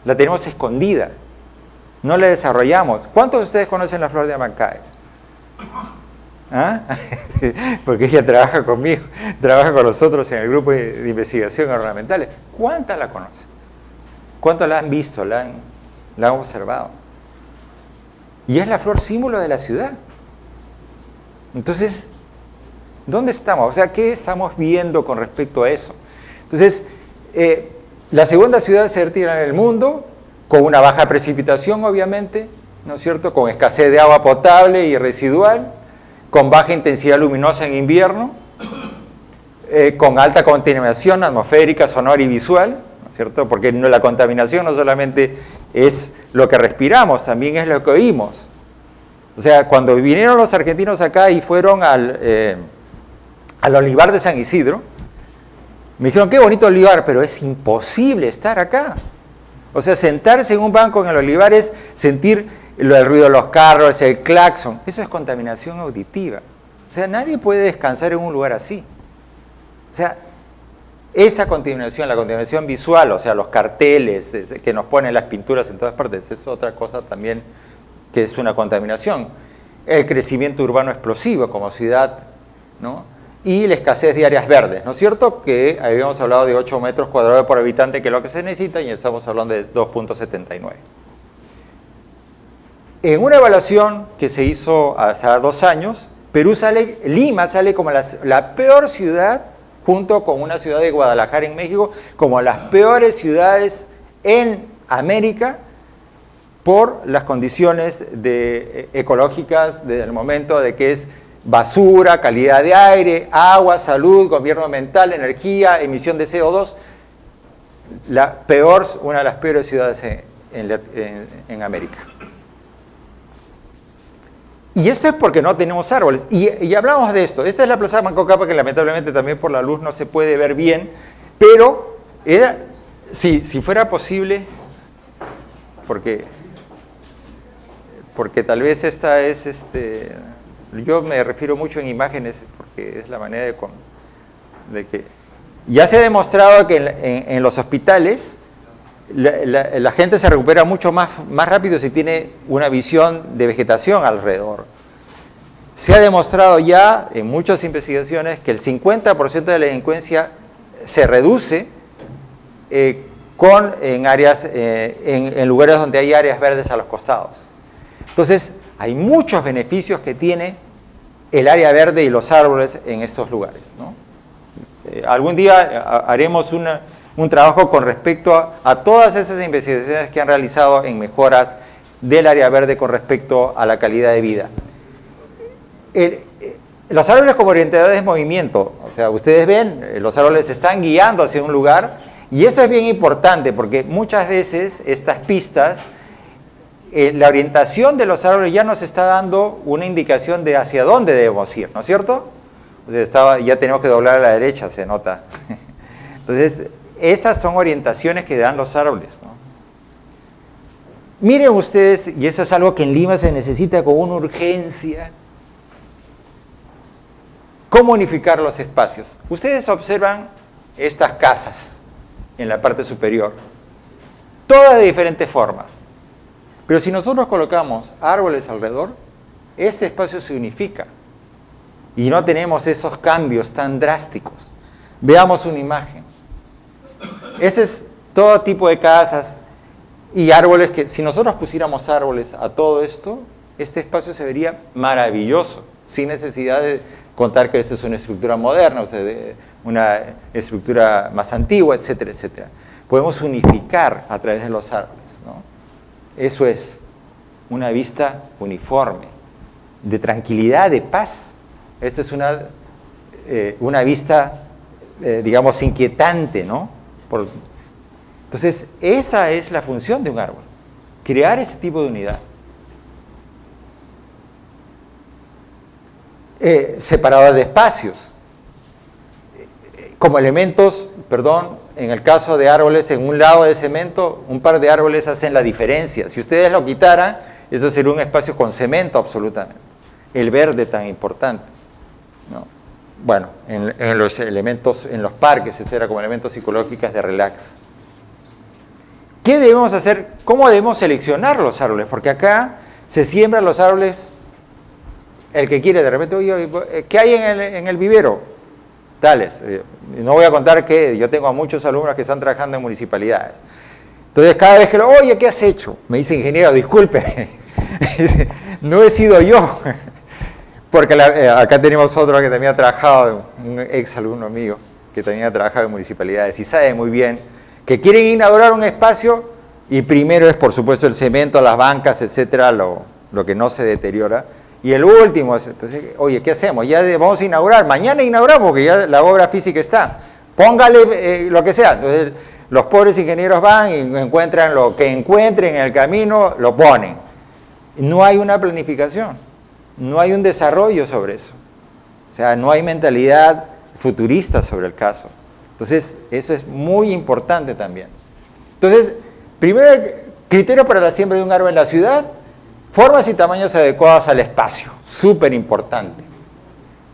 Speaker 2: La tenemos escondida. No la desarrollamos. ¿Cuántos de ustedes conocen la flor de Abancaes? ¿Ah? Porque ella trabaja conmigo, trabaja con nosotros en el grupo de investigación ornamentales. ¿Cuántas la conocen? ¿Cuántos la han visto, la han observado? Y es la flor símbolo de la ciudad. Entonces, ¿dónde estamos? O sea, ¿qué estamos viendo con respecto a eso? Entonces, la segunda ciudad certera en el mundo, con una baja precipitación, obviamente, ¿no es cierto? Con escasez de agua potable y residual, con baja intensidad luminosa en invierno, con alta contaminación atmosférica, sonora y visual, ¿no es cierto? Porque la contaminación no solamente es lo que respiramos, también es lo que oímos. O sea, cuando vinieron los argentinos acá y fueron al olivar de San Isidro, me dijeron, qué bonito olivar, pero es imposible estar acá. O sea, sentarse en un banco en el olivar es sentir el ruido de los carros, el claxon. Eso es contaminación auditiva. O sea, nadie puede descansar en un lugar así. O sea, esa contaminación, la contaminación visual, o sea, los carteles que nos ponen las pinturas en todas partes, es otra cosa también que es una contaminación. El crecimiento urbano explosivo como ciudad, ¿no? Y la escasez de áreas verdes, ¿no es cierto? Que habíamos hablado de 8 metros cuadrados por habitante, que es lo que se necesita, y estamos hablando de 2.79. En una evaluación que se hizo hace 2 años, Lima sale como la peor ciudad, junto con una ciudad de Guadalajara en México, como las peores ciudades en América, por las condiciones ecológicas del momento de que es basura, calidad de aire, agua, salud, gobierno mental, energía, emisión de CO2. Una de las peores ciudades en América. Y esto es porque no tenemos árboles. Y hablamos de esto. Esta es la Plaza Manco Cápac, que lamentablemente también por la luz no se puede ver bien, pero si fuera posible, porque tal vez esta es yo me refiero mucho en imágenes porque es la manera de que ya se ha demostrado que en los hospitales la gente se recupera mucho más rápido si tiene una visión de vegetación alrededor. Se ha demostrado ya en muchas investigaciones que el 50% de la delincuencia se reduce en lugares donde hay áreas verdes a los costados. Entonces, hay muchos beneficios que tiene el área verde y los árboles en estos lugares, ¿no? Algún día haremos un trabajo con respecto a todas esas investigaciones que han realizado en mejoras del área verde con respecto a la calidad de vida. Los árboles como orientadores de movimiento, o sea, ustedes ven, los árboles se están guiando hacia un lugar, y eso es bien importante porque muchas veces estas pistas, la orientación de los árboles ya nos está dando una indicación de hacia dónde debemos ir, ¿no es cierto? O sea, ya tenemos que doblar a la derecha, se nota. Entonces, esas son orientaciones que dan los árboles, ¿no? Miren ustedes, y eso es algo que en Lima se necesita con una urgencia, cómo unificar los espacios. Ustedes observan estas casas en la parte superior, todas de diferente forma. Pero si nosotros colocamos árboles alrededor, este espacio se unifica y no tenemos esos cambios tan drásticos. Veamos una imagen. Ese es todo tipo de casas y árboles que, si nosotros pusiéramos árboles a todo esto, este espacio se vería maravilloso, sin necesidad de contar que esta es una estructura moderna, o sea, una estructura más antigua, etcétera, etcétera. Podemos unificar a través de los árboles, ¿no? Eso es una vista uniforme, de tranquilidad, de paz. Esta es una vista, digamos, inquietante, ¿no? Entonces, esa es la función de un árbol, crear ese tipo de unidad. separadas de espacios. Como elementos, en el caso de árboles, en un lado de cemento, un par de árboles hacen la diferencia. Si ustedes lo quitaran, eso sería un espacio con cemento absolutamente. El verde tan importante, ¿no? Bueno, en los elementos, en los parques, etcétera, como elementos psicológicos de relax. ¿Qué debemos hacer? ¿Cómo debemos seleccionar los árboles? Porque acá se siembran los árboles, el que quiere de repente, oye, ¿qué hay en el vivero? Tales. No voy a contar que yo tengo a muchos alumnos que están trabajando en municipalidades. Entonces, cada vez que oye, ¿qué has hecho? Me dice, ingeniero, disculpe, no he sido yo. Porque acá tenemos otro que también ha trabajado, un ex alumno mío, que también ha trabajado en municipalidades y sabe muy bien que quieren inaugurar un espacio y primero es, por supuesto, el cemento, las bancas, etcétera, lo que no se deteriora. Y el último es, entonces, oye, ¿qué hacemos? Ya vamos a inaugurar, mañana inauguramos porque ya la obra física está. Póngale lo que sea. Entonces, los pobres ingenieros van y encuentran lo que encuentren en el camino, lo ponen. No hay una planificación, no hay un desarrollo sobre eso. O sea, no hay mentalidad futurista sobre el caso. Entonces, eso es muy importante también. Entonces, primero, criterio para la siembra de un árbol en la ciudad: formas y tamaños adecuados al espacio, súper importante.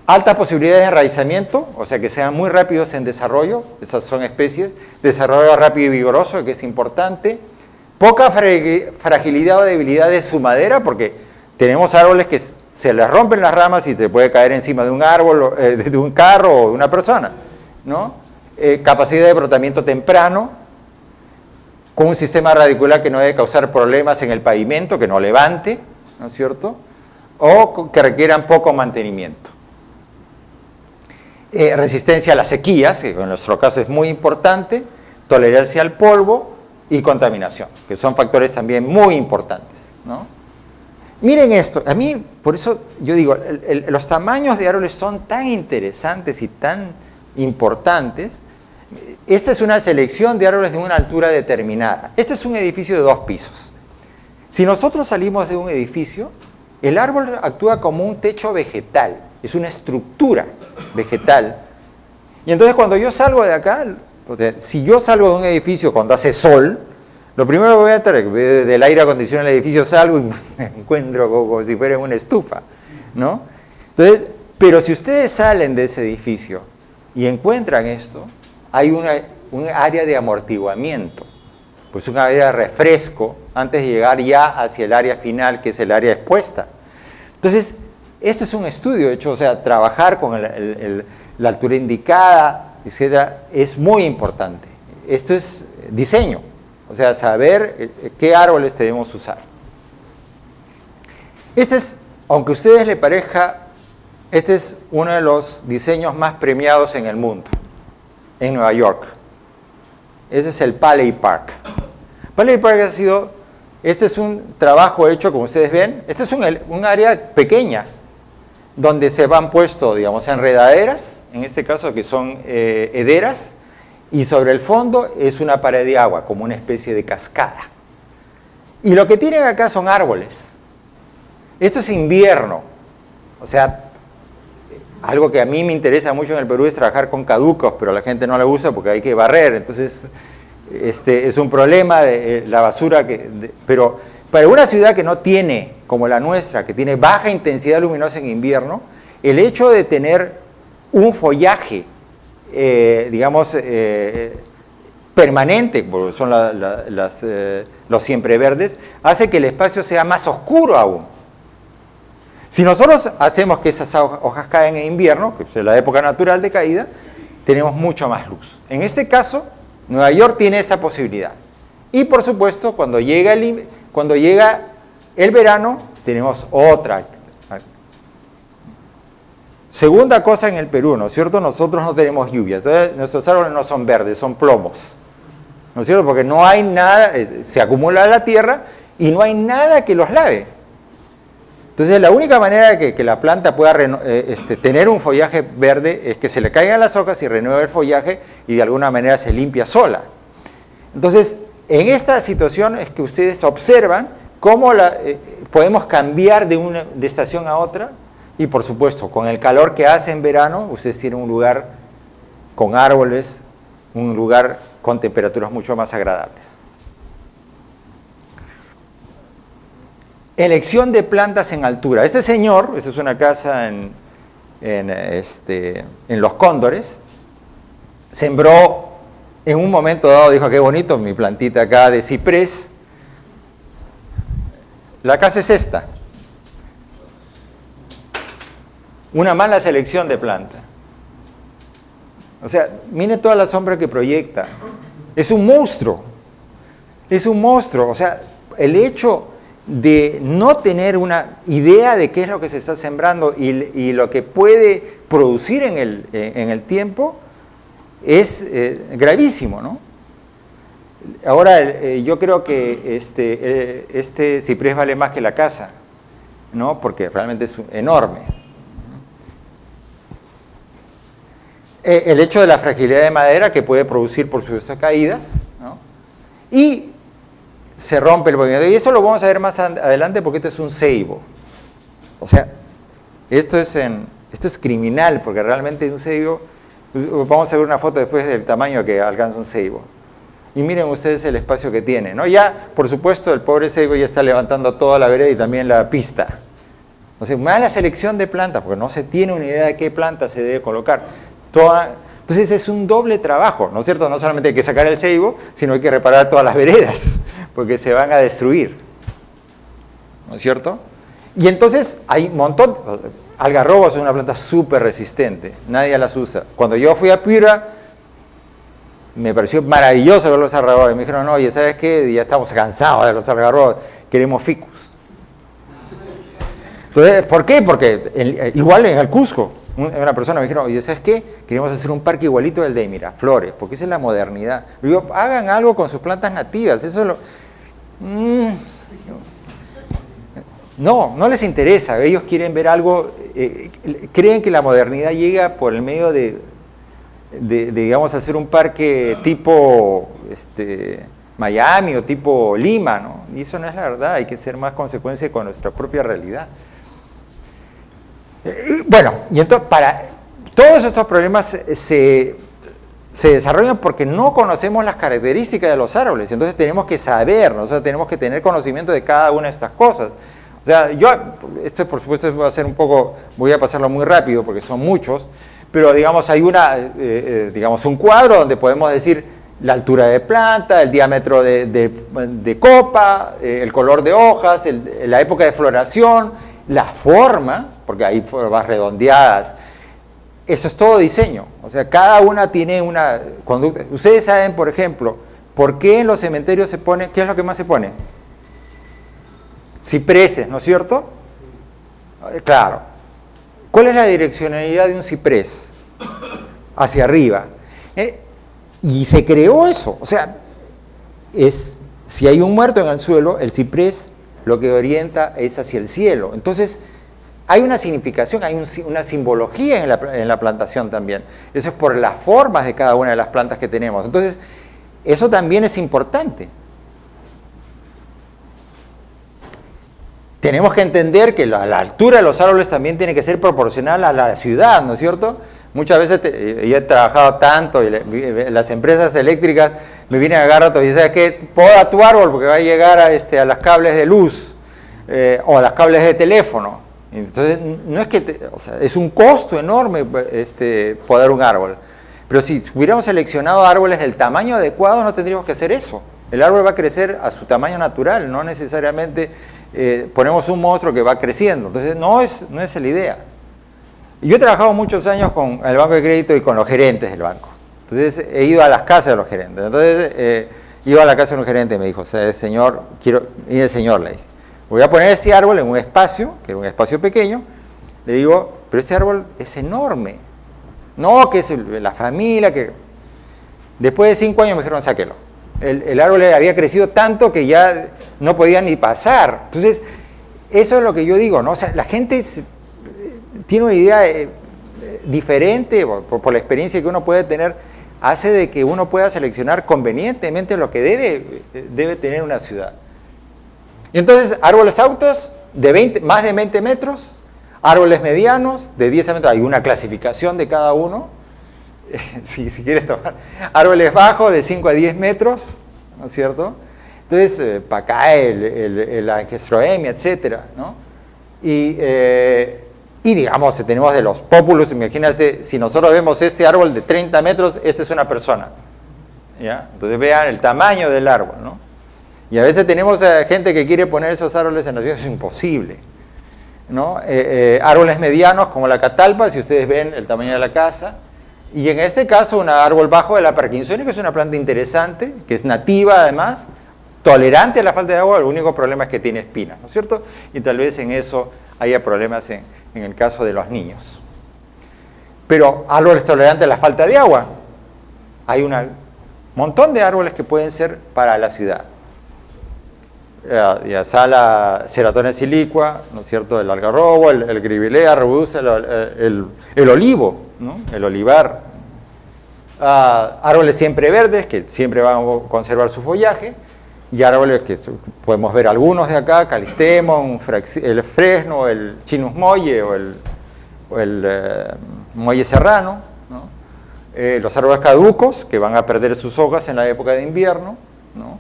Speaker 2: Altas posibilidades de enraizamiento, o sea que sean muy rápidos en desarrollo, esas son especies. Desarrollo rápido y vigoroso, que es importante. Poca fragilidad o debilidad de su madera, porque tenemos árboles que se les rompen las ramas y te puede caer encima de un árbol, de un carro o de una persona, ¿no? Capacidad de brotamiento temprano, con un sistema radicular que no debe causar problemas en el pavimento, que no levante, ¿no es cierto? O que requieran poco mantenimiento. Resistencia a las sequías, que en nuestro caso es muy importante, tolerancia al polvo y contaminación, que son factores también muy importantes, ¿no? Miren esto, a mí, por eso yo digo, los tamaños de árboles son tan interesantes y tan importantes. Esta es una selección de árboles de una altura determinada. Este es un edificio de 2 pisos. Si nosotros salimos de un edificio, el árbol actúa como un techo vegetal, es una estructura vegetal. Y entonces cuando yo salgo de acá, si yo salgo de un edificio cuando hace sol, lo primero que voy a hacer es del aire acondicionado del edificio salgo y me encuentro como si fuera una estufa, ¿no? Entonces, pero si ustedes salen de ese edificio y encuentran esto, hay un área de amortiguamiento, pues un área de refresco antes de llegar ya hacia el área final, que es el área expuesta. Entonces, este es un estudio hecho, o sea, trabajar con la altura indicada, etcétera, es muy importante. Esto es diseño, o sea, saber qué árboles debemos usar. Este es, aunque a ustedes les parezca, este es uno de los diseños más premiados en el mundo, en Nueva York. Ese es el Paley Park. Paley Park ha sido, este es un trabajo hecho, como ustedes ven, este es un área pequeña, donde se van puesto, digamos, enredaderas, en este caso que son hederas, y sobre el fondo es una pared de agua, como una especie de cascada. Y lo que tienen acá son árboles. Esto es invierno, o sea, algo que a mí me interesa mucho en el Perú es trabajar con caducos, pero a la gente no le gusta porque hay que barrer, entonces es un problema de la basura, pero para una ciudad que no tiene, como la nuestra, que tiene baja intensidad luminosa en invierno, el hecho de tener un follaje, digamos, permanente, porque son los siempreverdes, hace que el espacio sea más oscuro aún. Si nosotros hacemos que esas hojas caen en invierno, que es la época natural de caída, tenemos mucho más luz. En este caso, Nueva York tiene esa posibilidad. Y por supuesto, cuando llega el verano, tenemos otra. Segunda cosa en el Perú, ¿no es cierto? Nosotros no tenemos lluvia. Entonces, nuestros árboles no son verdes, son plomos. ¿No es cierto? Porque no hay nada, se acumula la tierra y no hay nada que los lave. Entonces, la única manera de que la planta pueda tener un follaje verde es que se le caigan las hojas y renueve el follaje y de alguna manera se limpia sola. Entonces, en esta situación es que ustedes observan cómo podemos cambiar de estación a otra Y por supuesto, con el calor que hace en verano, ustedes tienen un lugar con árboles, un lugar con temperaturas mucho más agradables. Elección de plantas en altura. Este señor, esta es una casa en Los Cóndores, sembró en un momento dado, dijo, qué bonito mi plantita acá de ciprés. La casa es esta. Una mala selección de planta. O sea, miren toda la sombra que proyecta. Es un monstruo. Es un monstruo. O sea, el hecho de no tener una idea de qué es lo que se está sembrando y lo que puede producir en el tiempo es gravísimo, ¿no? Ahora, yo creo que este ciprés vale más que la casa, ¿no? Porque realmente es enorme. El hecho de la fragilidad de madera que puede producir por sus caídas, ¿no? Y se rompe el movimiento. Y eso lo vamos a ver más adelante porque este es un ceibo. O sea, esto es criminal porque realmente un ceibo, vamos a ver una foto después del tamaño que alcanza un ceibo. Y miren ustedes el espacio que tiene, ¿no? Ya, por supuesto, el pobre ceibo ya está levantando toda la vereda y también la pista. O sea, mala selección de plantas porque no se tiene una idea de qué planta se debe colocar. Entonces es un doble trabajo, ¿no es cierto? No solamente hay que sacar el ceibo, sino hay que reparar todas las veredas, porque se van a destruir, ¿no es cierto? Y entonces hay un montón, algarrobos es una planta súper resistente, nadie las usa. Cuando yo fui a Piura, me pareció maravilloso ver los algarrobos, y me dijeron, no, oye, ¿sabes qué? Ya estamos cansados de los algarrobos, queremos ficus. Entonces, ¿por qué? Porque igual en el Cusco, una persona me dijeron, oye, ¿sabes qué? Queremos hacer un parque igualito del de Miraflores, porque esa es la modernidad. Yo digo, hagan algo con sus plantas nativas, eso es lo... No les interesa, ellos quieren ver algo, creen que la modernidad llega por el medio de digamos, hacer un parque tipo Miami o tipo Lima, ¿no? Y eso no es la verdad, hay que ser más consecuencia con nuestra propia realidad. Bueno, y entonces todos estos problemas se desarrollan porque no conocemos las características de los árboles, entonces tenemos que saber, ¿no? O sea, tenemos que tener conocimiento de cada una de estas cosas. O sea, esto por supuesto va a ser voy a pasarlo muy rápido porque son muchos, pero digamos hay digamos un cuadro donde podemos decir la altura de planta, el diámetro de copa, el color de hojas, la época de floración, la forma, porque hay formas redondeadas. Eso es todo diseño. O sea, cada una tiene una conducta. Ustedes saben, por ejemplo, por qué en los cementerios se pone, ¿qué es lo que más se pone? Cipreses, ¿no es cierto? Claro. ¿Cuál es la direccionalidad de un ciprés? Hacia arriba. Y se creó eso. O sea, si hay un muerto en el suelo, el ciprés lo que orienta es hacia el cielo. Entonces, hay una significación, hay una simbología en la plantación también. Eso es por las formas de cada una de las plantas que tenemos. Entonces, eso también es importante. Tenemos que entender que la altura de los árboles también tiene que ser proporcional a la ciudad, ¿no es cierto? Muchas veces yo he trabajado tanto y las empresas eléctricas me vienen a agarrar y dicen, ¿sabes qué? Poda tu árbol porque va a llegar a las cables de luz o a las cables de teléfono. Entonces, no es que, o sea, es un costo enorme podar un árbol. Pero si hubiéramos seleccionado árboles del tamaño adecuado, no tendríamos que hacer eso. El árbol va a crecer a su tamaño natural, no necesariamente ponemos un monstruo que va creciendo. Entonces, no es la idea. Yo he trabajado muchos años con el banco de crédito y con los gerentes del banco. Entonces, he ido a las casas de los gerentes. Entonces, iba a la casa de un gerente y me dijo, o sea, señor, y el señor le dije, voy a poner este árbol en un espacio, que era un espacio pequeño. Le digo, pero este árbol es enorme. No, que es la familia, que... Después de 5 años me dijeron, sáquelo. El árbol había crecido tanto que ya no podía ni pasar. Entonces, eso es lo que yo digo, ¿no? O sea, la gente tiene una idea diferente, por la experiencia que uno puede tener, hace de que uno pueda seleccionar convenientemente lo que debe tener una ciudad. Y entonces, árboles altos, más de 20 metros, Árboles medianos, de 10 metros, hay una clasificación de cada uno, si quieres tomar. Árboles bajos, de 5 a 10 metros, ¿no es cierto? Entonces, para acá la angestroemia, etcétera, ¿no? Y digamos, tenemos de los populus, imagínense, si nosotros vemos este árbol de 30 metros, esta es una persona, ¿ya? Entonces vean el tamaño del árbol, ¿no? Y a veces tenemos gente que quiere poner esos árboles en la ciudad, es imposible, ¿no? Árboles medianos como la catalpa, si ustedes ven el tamaño de la casa, y en este caso un árbol bajo de la Parkinsoni, que es una planta interesante, que es nativa además, tolerante a la falta de agua, el único problema es que tiene espinas, ¿no es cierto? Y tal vez en eso haya problemas en el caso de los niños. Pero árboles tolerantes a la falta de agua, hay un montón de árboles que pueden ser para la ciudad. Ya sea la Ceratona silicua, ¿no es cierto? El algarrobo, el gribilea, robusta, el olivo, ¿no? El olivar. Árboles siempre verdes, que siempre van a conservar su follaje, y árboles que podemos ver algunos de acá, Calistemon, el fresno, el Chinus molle o el molle serrano, ¿no? Los árboles caducos, que van a perder sus hojas en la época de invierno, ¿no?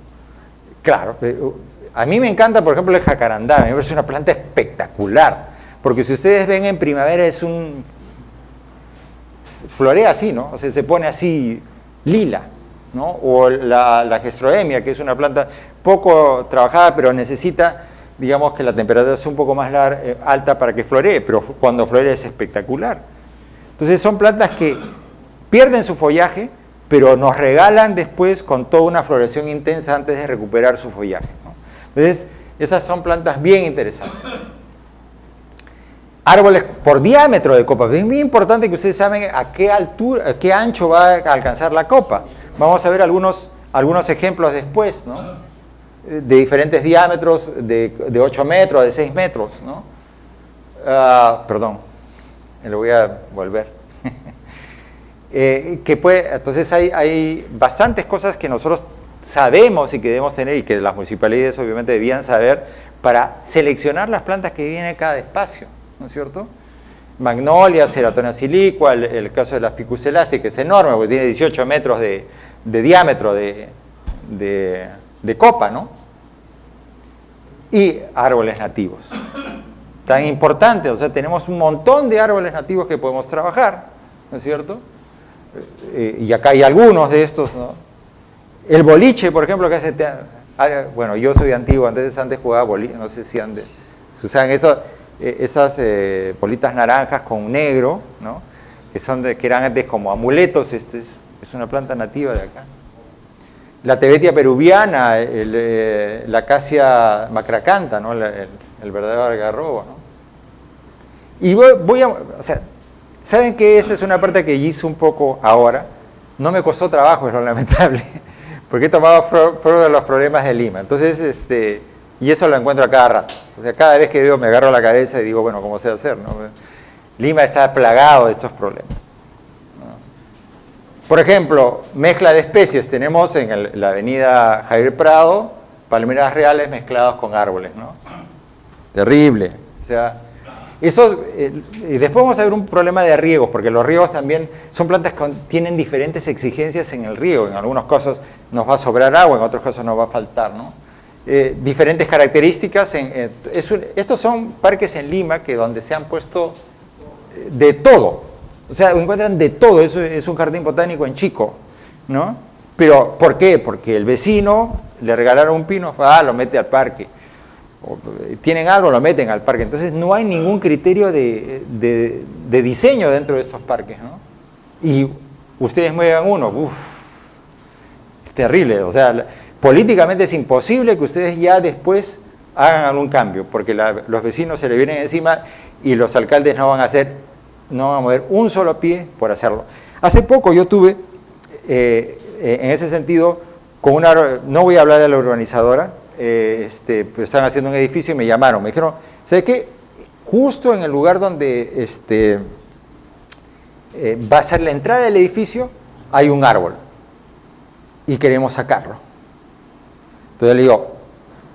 Speaker 2: Claro, a mí me encanta, por ejemplo, el jacarandá, me parece una planta espectacular, porque si ustedes ven en primavera florea así, ¿no? O sea, se pone así lila, ¿no? O la gestroemia, que es una planta poco trabajada, pero necesita, digamos, que la temperatura sea un poco más alta para que floree, pero cuando floree es espectacular. Entonces son plantas que pierden su follaje, pero nos regalan después con toda una floración intensa antes de recuperar su follaje, ¿no? Entonces, esas son plantas bien interesantes. Árboles por diámetro de copa. Es muy importante que ustedes saben a qué altura, a qué ancho va a alcanzar la copa. Vamos a ver algunos ejemplos después, ¿no? De diferentes diámetros, de 8 metros, de 6 metros, ¿no? Perdón, me lo voy a volver. Entonces hay bastantes cosas que nosotros sabemos y que debemos tener y que las municipalidades obviamente debían saber para seleccionar las plantas que viven en cada espacio, ¿no es cierto? Magnolia, Ceratona silicua, el caso de la Ficus elastica, que es enorme porque tiene 18 metros de diámetro de copa, ¿no? Y árboles nativos. Tan importante, o sea, tenemos un montón de árboles nativos que podemos trabajar, ¿no es cierto? Y acá hay algunos de estos, ¿no? El boliche, por ejemplo, que hace... Bueno, yo soy antiguo, antes jugaba boliche, no sé si se usaban esas bolitas naranjas con negro, ¿no? Que eran antes como amuletos, es una planta nativa de acá. La tebetia peruviana, la acacia macracanta, ¿no? El verdadero algarrobo, ¿no? Y o sea, ¿saben que esta es una parte que hice un poco ahora? No me costó trabajo, es lo lamentable, porque he tomado de los problemas de Lima. Entonces, y eso lo encuentro a cada rato. O sea, cada vez que veo me agarro la cabeza y digo, bueno, ¿cómo sé hacer, no? Lima está plagado de estos problemas, ¿no? Por ejemplo, mezcla de especies. Tenemos en la avenida Javier Prado, palmeras reales mezcladas con árboles, ¿no? Terrible. O sea, y después vamos a ver un problema de riegos, porque los riegos también son plantas que tienen diferentes exigencias en el riego. En algunos casos nos va a sobrar agua, en otros casos nos va a faltar, ¿no? Diferentes características. Estos son parques en Lima donde se han puesto de todo. O sea, encuentran de todo. Eso es un jardín botánico en Chico, ¿no? Pero, ¿por qué? Porque el vecino le regalaron un pino, lo mete al parque. Tienen algo, lo meten al parque. Entonces no hay ningún criterio de diseño dentro de estos parques, ¿no? Y ustedes muevan uno, es terrible. O sea, políticamente es imposible que ustedes ya después hagan algún cambio, porque los vecinos se le vienen encima y los alcaldes no van a mover un solo pie por hacerlo. Hace poco yo tuve, en ese sentido, no voy a hablar de la urbanizadora, pues están haciendo un edificio y me llamaron, me dijeron, ¿sabe qué? Justo en el lugar donde va a ser la entrada del edificio hay un árbol y queremos sacarlo. Entonces le digo,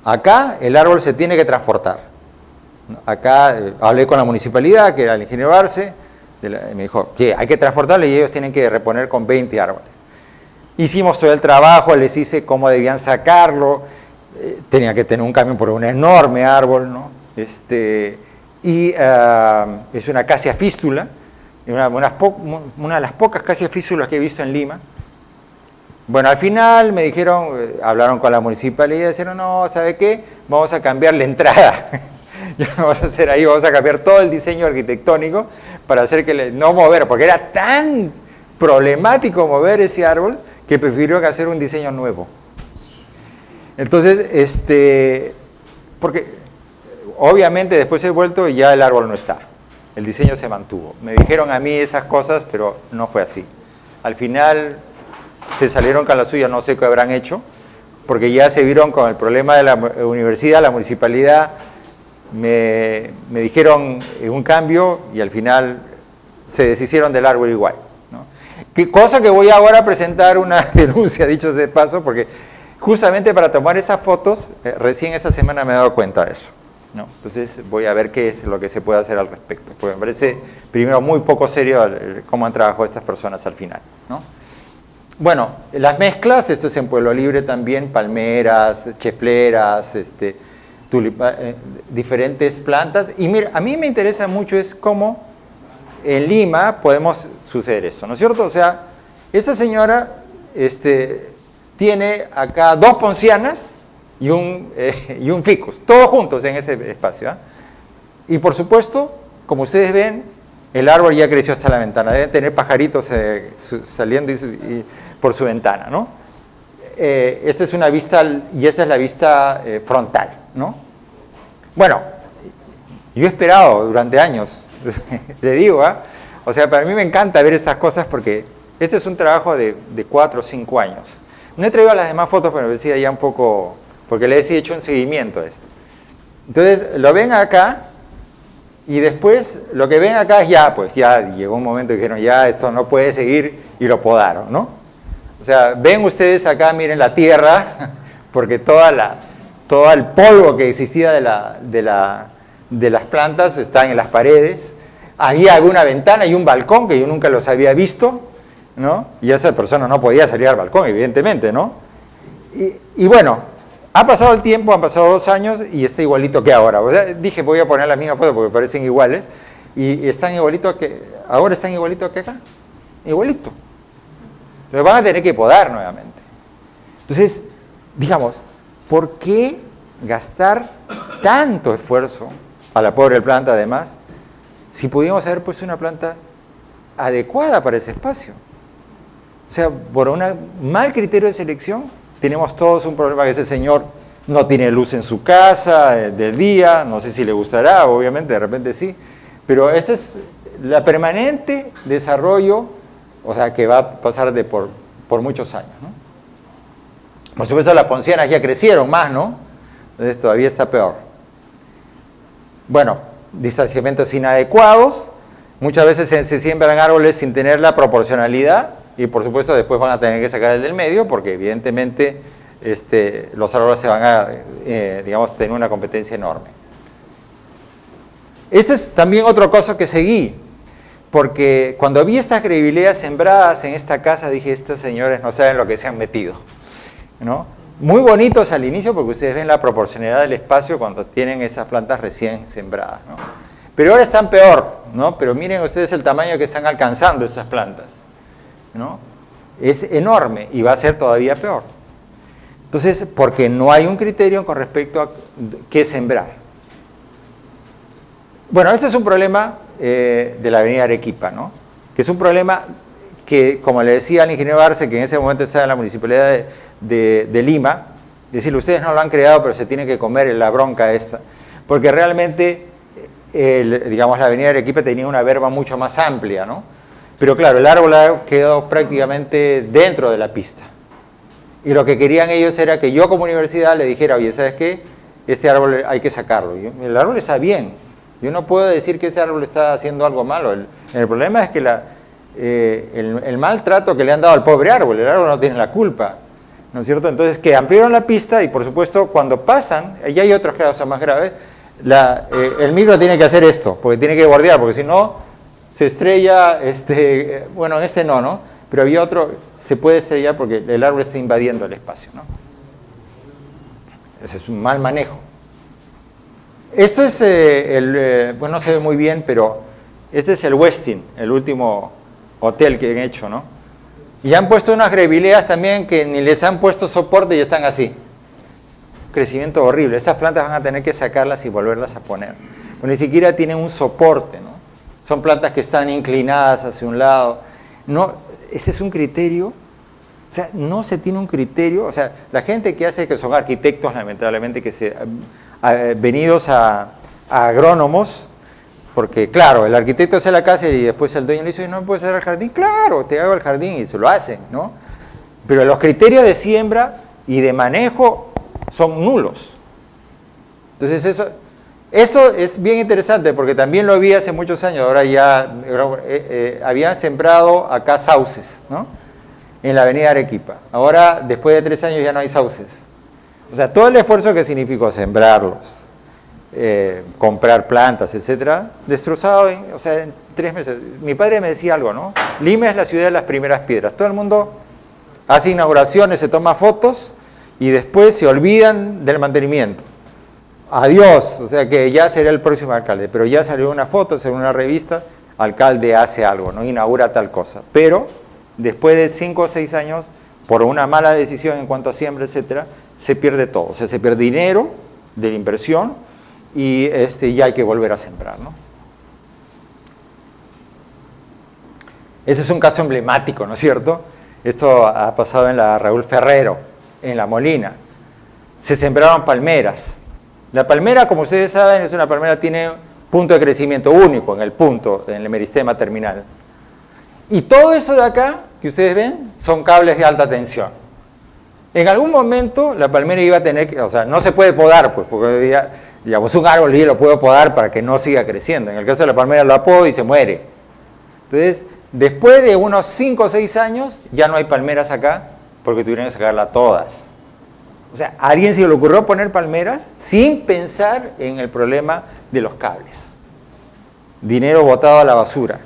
Speaker 2: acá el árbol se tiene que transportar Acá hablé con la municipalidad, que era el ingeniero Arce, me dijo que hay que transportarlo y ellos tienen que reponer con 20 árboles. Hicimos todo el trabajo, les hice cómo debían sacarlo, tenía que tener un camión por un enorme árbol, ¿no? Y es una acacia fístula, una de las pocas acacias fístulas que he visto en Lima. Bueno, al final me dijeron, hablaron con la municipalidad y dijeron, no, ¿sabe qué? Vamos a cambiar la entrada. Ya no vamos a hacer ahí, vamos a cambiar todo el diseño arquitectónico para hacer que no mover, porque era tan problemático mover ese árbol que prefirió hacer un diseño nuevo. Entonces, porque obviamente después he vuelto y ya el árbol no está. El diseño se mantuvo. Me dijeron a mí esas cosas, pero no fue así. Al final se salieron con la suya, no sé qué habrán hecho, porque ya se vieron con el problema de la universidad, la municipalidad, me dijeron un cambio y al final se deshicieron del árbol igual, ¿no? Cosa que voy ahora a presentar una denuncia, dicho de paso, porque justamente para tomar esas fotos, recién esta semana me he dado cuenta de eso, ¿no? Entonces voy a ver qué es lo que se puede hacer al respecto, porque me parece primero muy poco serio cómo han trabajado estas personas al final, ¿no? Bueno, las mezclas, esto es en Pueblo Libre también, palmeras, chefleras, diferentes plantas. Y mira, a mí me interesa mucho es cómo en Lima podemos suceder eso, ¿no es cierto? O sea, esa señora tiene acá 2 poncianas y un ficus, todos juntos en ese espacio, ¿eh? Y por supuesto, como ustedes ven, el árbol ya creció hasta la ventana, deben tener pajaritos saliendo por su ventana, ¿no? Esta es una vista, y esta es la vista frontal, ¿no? Bueno, yo he esperado durante años, le digo, ¿eh? O sea, para mí me encanta ver estas cosas porque este es un trabajo de 4 o 5 años. No he traído las demás fotos, pero me decía ya un poco, porque les he hecho un seguimiento a esto. Entonces, lo ven acá, y después lo que ven acá es ya llegó un momento que dijeron, ya esto no puede seguir, y lo podaron, ¿no? O sea, ven ustedes acá, miren la tierra, porque todo el polvo que existía de las plantas está en las paredes. Había alguna ventana y un balcón que yo nunca los había visto, ¿no? Y esa persona no podía salir al balcón, evidentemente, ¿no? Y bueno, ha pasado el tiempo, han pasado 2 años y está igualito que ahora. O sea, dije, voy a poner la misma foto porque parecen iguales. Y están igualito que, ahora están igualito que acá. Igualito. Lo van a tener que podar nuevamente. Entonces, digamos, ¿por qué gastar tanto esfuerzo a la pobre planta además, si pudiéramos haber puesto una planta adecuada para ese espacio? O sea, por un mal criterio de selección, tenemos todos un problema que ese señor no tiene luz en su casa del día, no sé si le gustará, obviamente, de repente sí, pero este es la permanente desarrollo, o sea, que va a pasar por muchos años, ¿no? Por supuesto, las poncianas ya crecieron más, ¿no? Entonces todavía está peor. Bueno, distanciamientos inadecuados, muchas veces se siembran árboles sin tener la proporcionalidad y por supuesto después van a tener que sacar el del medio porque evidentemente los árboles se van a, digamos, tener una competencia enorme. Este es también otro caso que seguí, porque cuando vi estas grevilleas sembradas en esta casa dije, estos señores no saben lo que se han metido, ¿no? Muy bonitos al inicio porque ustedes ven la proporcionalidad del espacio cuando tienen esas plantas recién sembradas, ¿no? Pero ahora están peor, ¿no? Pero miren ustedes el tamaño que están alcanzando esas plantas, ¿no? Es enorme y va a ser todavía peor. Entonces, porque no hay un criterio con respecto a qué sembrar. Bueno, este es un problema de la avenida Arequipa, ¿no? Que es un problema que, como le decía al ingeniero Arce, que en ese momento estaba en la municipalidad de Lima, decirle, ustedes no lo han creado, pero se tiene que comer la bronca esta, porque realmente, digamos, la avenida Arequipa tenía una verba mucho más amplia, ¿no? Pero claro, el árbol ha quedado prácticamente dentro de la pista. Y lo que querían ellos era que yo como universidad le dijera, oye, ¿sabes qué? Este árbol hay que sacarlo. El árbol está bien. Yo no puedo decir que ese árbol está haciendo algo malo. El problema es que el maltrato que le han dado al pobre árbol, el árbol no tiene la culpa, ¿no es cierto? Entonces, que ampliaron la pista y, por supuesto, cuando pasan, ya hay otros casos más graves, el micro tiene que hacer esto, porque tiene que bordear, porque si no, se estrella, bueno, en este no, pero había otro, se puede estrellar porque el árbol está invadiendo el espacio, ¿no? Ese es un mal manejo. Esto es bueno, no se ve muy bien, pero este es el Westin, el último hotel que han hecho, ¿no? Y han puesto unas grevileas también que ni les han puesto soporte y están así. Crecimiento horrible. Esas plantas van a tener que sacarlas y volverlas a poner. Pues ni siquiera tienen un soporte, ¿no? Son plantas que están inclinadas hacia un lado. No, ese es un criterio. O sea, no se tiene un criterio. O sea, la gente que hace, que son arquitectos, lamentablemente, venidos a agrónomos, porque claro, el arquitecto hace la casa y después el dueño le dice, ¿no puedes hacer el jardín? Claro, te hago el jardín y se lo hacen, ¿no? Pero los criterios de siembra y de manejo son nulos. Entonces esto es bien interesante porque también lo vi hace muchos años, ahora ya habían sembrado acá sauces, ¿no? En la avenida Arequipa. Ahora, después de 3 años ya no hay sauces. O sea, todo el esfuerzo que significó sembrarlos, comprar plantas, etcétera, destrozado en 3 meses. Mi padre me decía algo, ¿no? Lima es la ciudad de las primeras piedras. Todo el mundo hace inauguraciones, se toma fotos y después se olvidan del mantenimiento. Adiós, o sea que ya será el próximo alcalde, pero ya salió una foto, salió una revista, alcalde hace algo, ¿no? Inaugura tal cosa. Pero después de 5 o 6 años, por una mala decisión en cuanto a siembra, etcétera, se pierde todo. O sea, se pierde dinero de la inversión y ya hay que volver a sembrar, ¿no? Ese es un caso emblemático, ¿no es cierto? Esto ha pasado en la Raúl Ferrero, en La Molina. Se sembraron palmeras. La palmera, como ustedes saben, es una palmera que tiene punto de crecimiento único en el punto, en el meristema terminal. Y todo eso de acá, que ustedes ven, son cables de alta tensión. En algún momento la palmera iba a tener que, o sea, no se puede podar, pues, porque digamos, un árbol yo lo puedo podar para que no siga creciendo. En el caso de la palmera lo podo y se muere. Entonces, después de unos 5 o 6 años, ya no hay palmeras acá, porque tuvieron que sacarlas todas. O sea, a alguien se le ocurrió poner palmeras sin pensar en el problema de los cables. Dinero botado a la basura.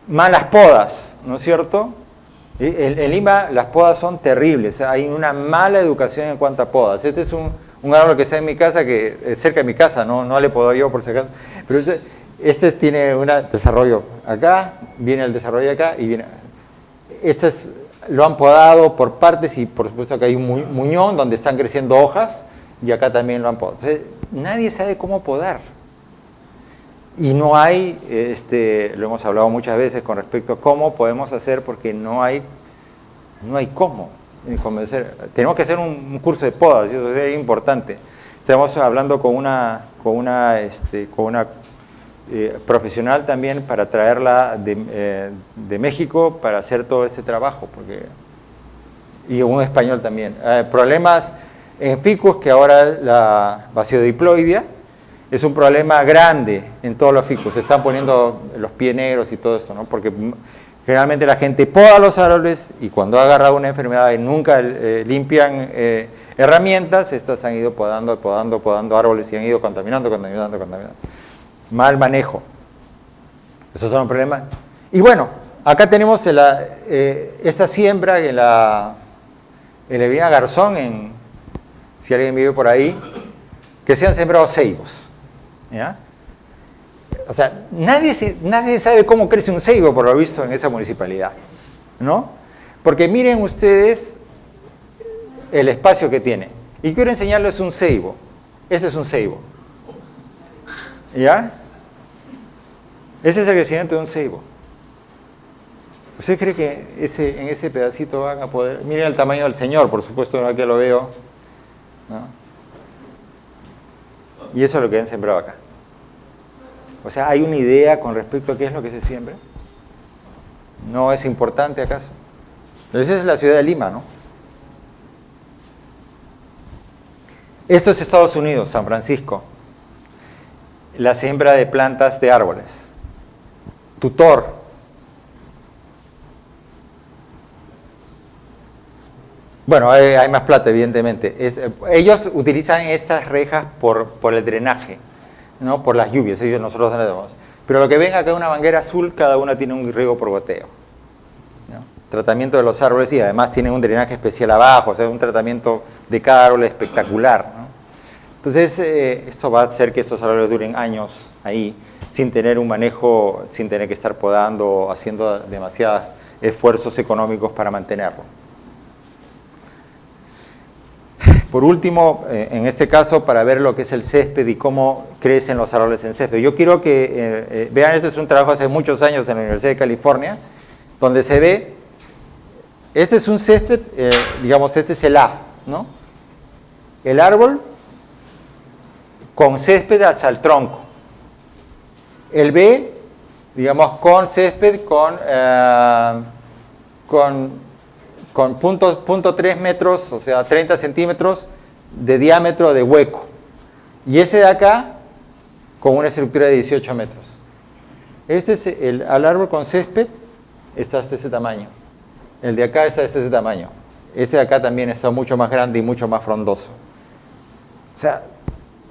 Speaker 2: Malas podas, ¿no es cierto? En Lima las podas son terribles, hay una mala educación en cuanto a podas. Este es un árbol que está en mi casa, que es cerca de mi casa, no le podo yo por si acaso, pero este tiene un desarrollo acá, viene el desarrollo acá y viene... lo han podado por partes y por supuesto que hay un muñón donde están creciendo hojas y acá también lo han podado. Entonces, nadie sabe cómo podar. Y no hay, lo hemos hablado muchas veces con respecto a cómo podemos hacer, porque no hay cómo convencer. Tenemos que hacer un curso de podas, y eso es importante. Estamos hablando con una profesional también para traerla de México para hacer todo ese trabajo, y un español también. Problemas en ficus, que ahora la basiodiploidea es un problema grande en todos los ficus. Se están poniendo los pies negros y todo esto, ¿no? Porque generalmente la gente poda los árboles y cuando ha agarrado una enfermedad y nunca limpian herramientas, estas han ido podando árboles y han ido contaminando. Mal manejo. Esos son los problemas. Y bueno, acá tenemos esta siembra en la Avenida Garzón, si alguien vive por ahí, que se han sembrado ceibos. ¿Ya? O sea, nadie sabe cómo crece un ceibo, por lo visto, en esa municipalidad, ¿no? Porque miren ustedes el espacio que tiene. Y quiero enseñarles un ceibo. Este es un ceibo. ¿Ya? Ese es el crecimiento de un ceibo. ¿Usted cree que en ese pedacito van a poder...? Miren el tamaño del señor, por supuesto, aquí lo veo, ¿no? Y eso es lo que han sembrado acá. O sea, ¿hay una idea con respecto a qué es lo que se siembra? ¿No es importante acaso? Esa es la ciudad de Lima, ¿no? Esto es Estados Unidos, San Francisco. La siembra de plantas de árboles. Tutor. Bueno, hay más plata, evidentemente. Ellos utilizan estas rejas por el drenaje, ¿no? Por las lluvias, nosotros no tenemos. Pero lo que ven acá es una manguera azul, cada una tiene un riego por goteo, ¿no? Tratamiento de los árboles y además tienen un drenaje especial abajo, o sea, un tratamiento de cada árbol espectacular, ¿no? Entonces, esto va a hacer que estos árboles duren años ahí, sin tener un manejo, sin tener que estar podando o haciendo demasiados esfuerzos económicos para mantenerlo. Por último, en este caso, para ver lo que es el césped y cómo crecen los árboles en césped. Yo quiero que vean, este es un trabajo hace muchos años en la Universidad de California, donde se ve, este es un césped, digamos, este es el A, ¿no? El árbol con césped hacia el tronco. El B, digamos, con césped con 0.3 metros, o sea, 30 centímetros de diámetro de hueco. Y ese de acá, con una estructura de 18 metros. Este es el árbol con césped, está hasta ese tamaño. El de acá está hasta ese tamaño. Ese de acá también está mucho más grande y mucho más frondoso. O sea,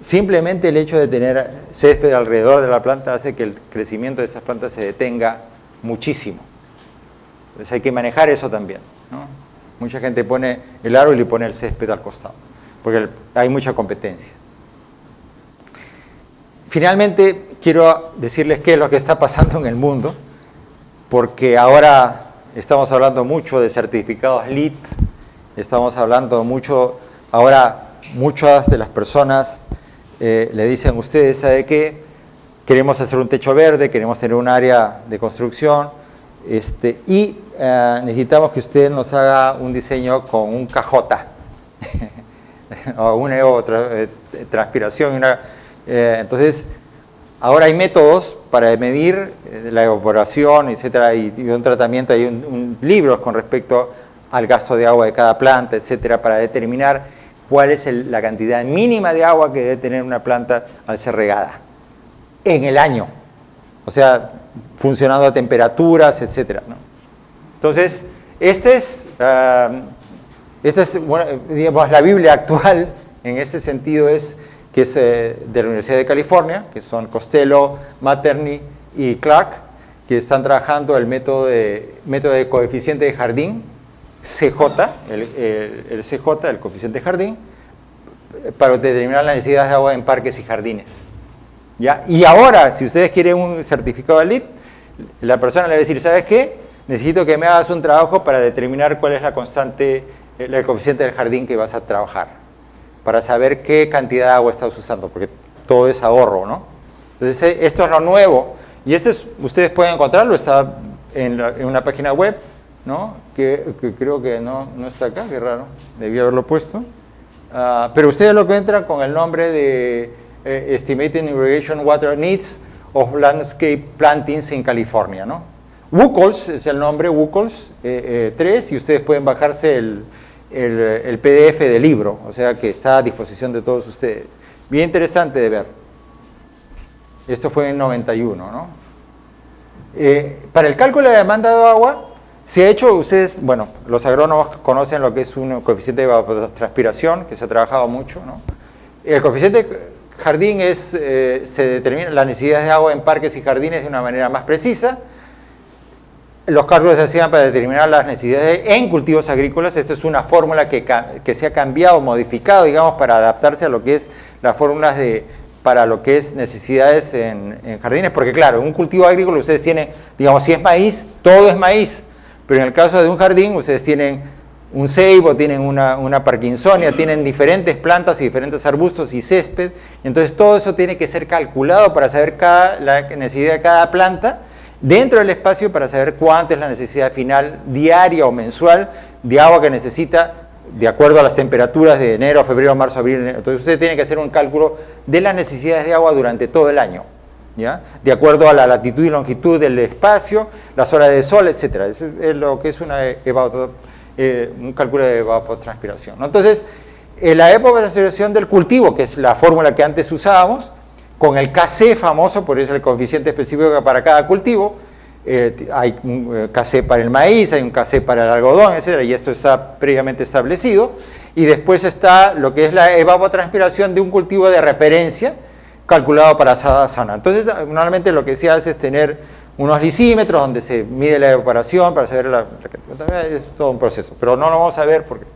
Speaker 2: simplemente el hecho de tener césped alrededor de la planta hace que el crecimiento de estas plantas se detenga muchísimo. Entonces hay que manejar eso también, ¿no? Mucha gente pone el árbol y pone el césped al costado, porque hay mucha competencia. Finalmente, quiero decirles qué es lo que está pasando en el mundo, porque ahora estamos hablando mucho de certificados LEED, estamos hablando mucho, ahora muchas de las personas le dicen, ustedes, ¿sabe qué? Queremos hacer un techo verde, queremos tener un área de construcción, y necesitamos que usted nos haga un diseño con un KJ o una evapotranspiración. Entonces, ahora hay métodos para medir la evaporación, etcétera, y un tratamiento, hay libros con respecto al gasto de agua de cada planta, etcétera, para determinar cuál es la cantidad mínima de agua que debe tener una planta al ser regada en el año. O sea, funcionando a temperaturas, etcétera, ¿no? Entonces, esta es bueno, digamos, la Biblia actual en este sentido que es de la Universidad de California, que son Costello, Materni y Clark, que están trabajando el método de coeficiente de jardín, CJ, el CJ, el coeficiente de jardín, para determinar la necesidad de agua en parques y jardines. ¿Ya? Y ahora, si ustedes quieren un certificado de LEED, la persona le va a decir, ¿sabes qué? Necesito que me hagas un trabajo para determinar cuál es la constante, el coeficiente del jardín que vas a trabajar, para saber qué cantidad de agua estás usando, porque todo es ahorro, ¿no? Entonces, esto es lo nuevo, y ustedes pueden encontrarlo, está en una página web, ¿no? Que creo que no está acá, qué raro, debí haberlo puesto, pero ustedes lo encuentran con el nombre de Estimating Irrigation Water Needs of Landscape Plantings in California, ¿no? WUCOLS es el nombre, WUCOLS 3, y ustedes pueden bajarse el PDF del libro, o sea que está a disposición de todos ustedes. Bien interesante de ver. Esto fue en 91, ¿no? Para el cálculo de demanda de agua, se ha hecho, ustedes, bueno, los agrónomos conocen lo que es un coeficiente de evapotranspiración, que se ha trabajado mucho, ¿no? El coeficiente jardín se determina las necesidades de agua en parques y jardines de una manera más precisa. Los cálculos se hacían para determinar las necesidades en cultivos agrícolas. Esto es una fórmula que se ha cambiado, modificado, digamos, para adaptarse a lo que es las fórmulas para lo que es necesidades en jardines, porque claro, en un cultivo agrícola ustedes tienen, digamos, si es maíz, todo es maíz, pero en el caso de un jardín ustedes tienen un ceibo, tienen una parkinsonia, tienen diferentes plantas y diferentes arbustos y césped, entonces todo eso tiene que ser calculado para saber la necesidad de cada planta dentro del espacio, para saber cuánto es la necesidad final diaria o mensual de agua que necesita de acuerdo a las temperaturas de enero, febrero, marzo, abril. Entonces usted tiene que hacer un cálculo de las necesidades de agua durante todo el año, ¿ya? De acuerdo a la latitud y longitud del espacio, las horas de sol, etc. Eso es lo que es un cálculo de evapotranspiración, ¿no? Entonces, la evapotranspiración del cultivo, que es la fórmula que antes usábamos, con el Kc famoso, por eso el coeficiente específico para cada cultivo, hay un KC para el maíz, hay un KC para el algodón, etc. Y esto está previamente establecido. Y después está lo que es la evapotranspiración de un cultivo de referencia calculado para cada zona. Entonces, normalmente lo que se hace es tener unos lisímetros donde se mide la evaporación para saber es todo un proceso. Pero no lo vamos a ver porque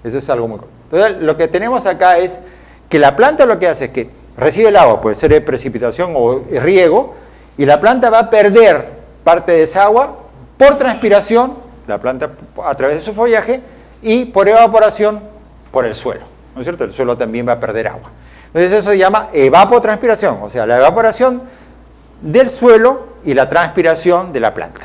Speaker 2: eso es algo muy corto. Entonces, lo que tenemos acá es que la planta lo que hace es que recibe el agua, puede ser de precipitación o riego, y la planta va a perder parte de esa agua por transpiración, la planta a través de su follaje, y por evaporación por el suelo, ¿no es cierto? El suelo también va a perder agua. Entonces eso se llama evapotranspiración, o sea, la evaporación del suelo y la transpiración de la planta.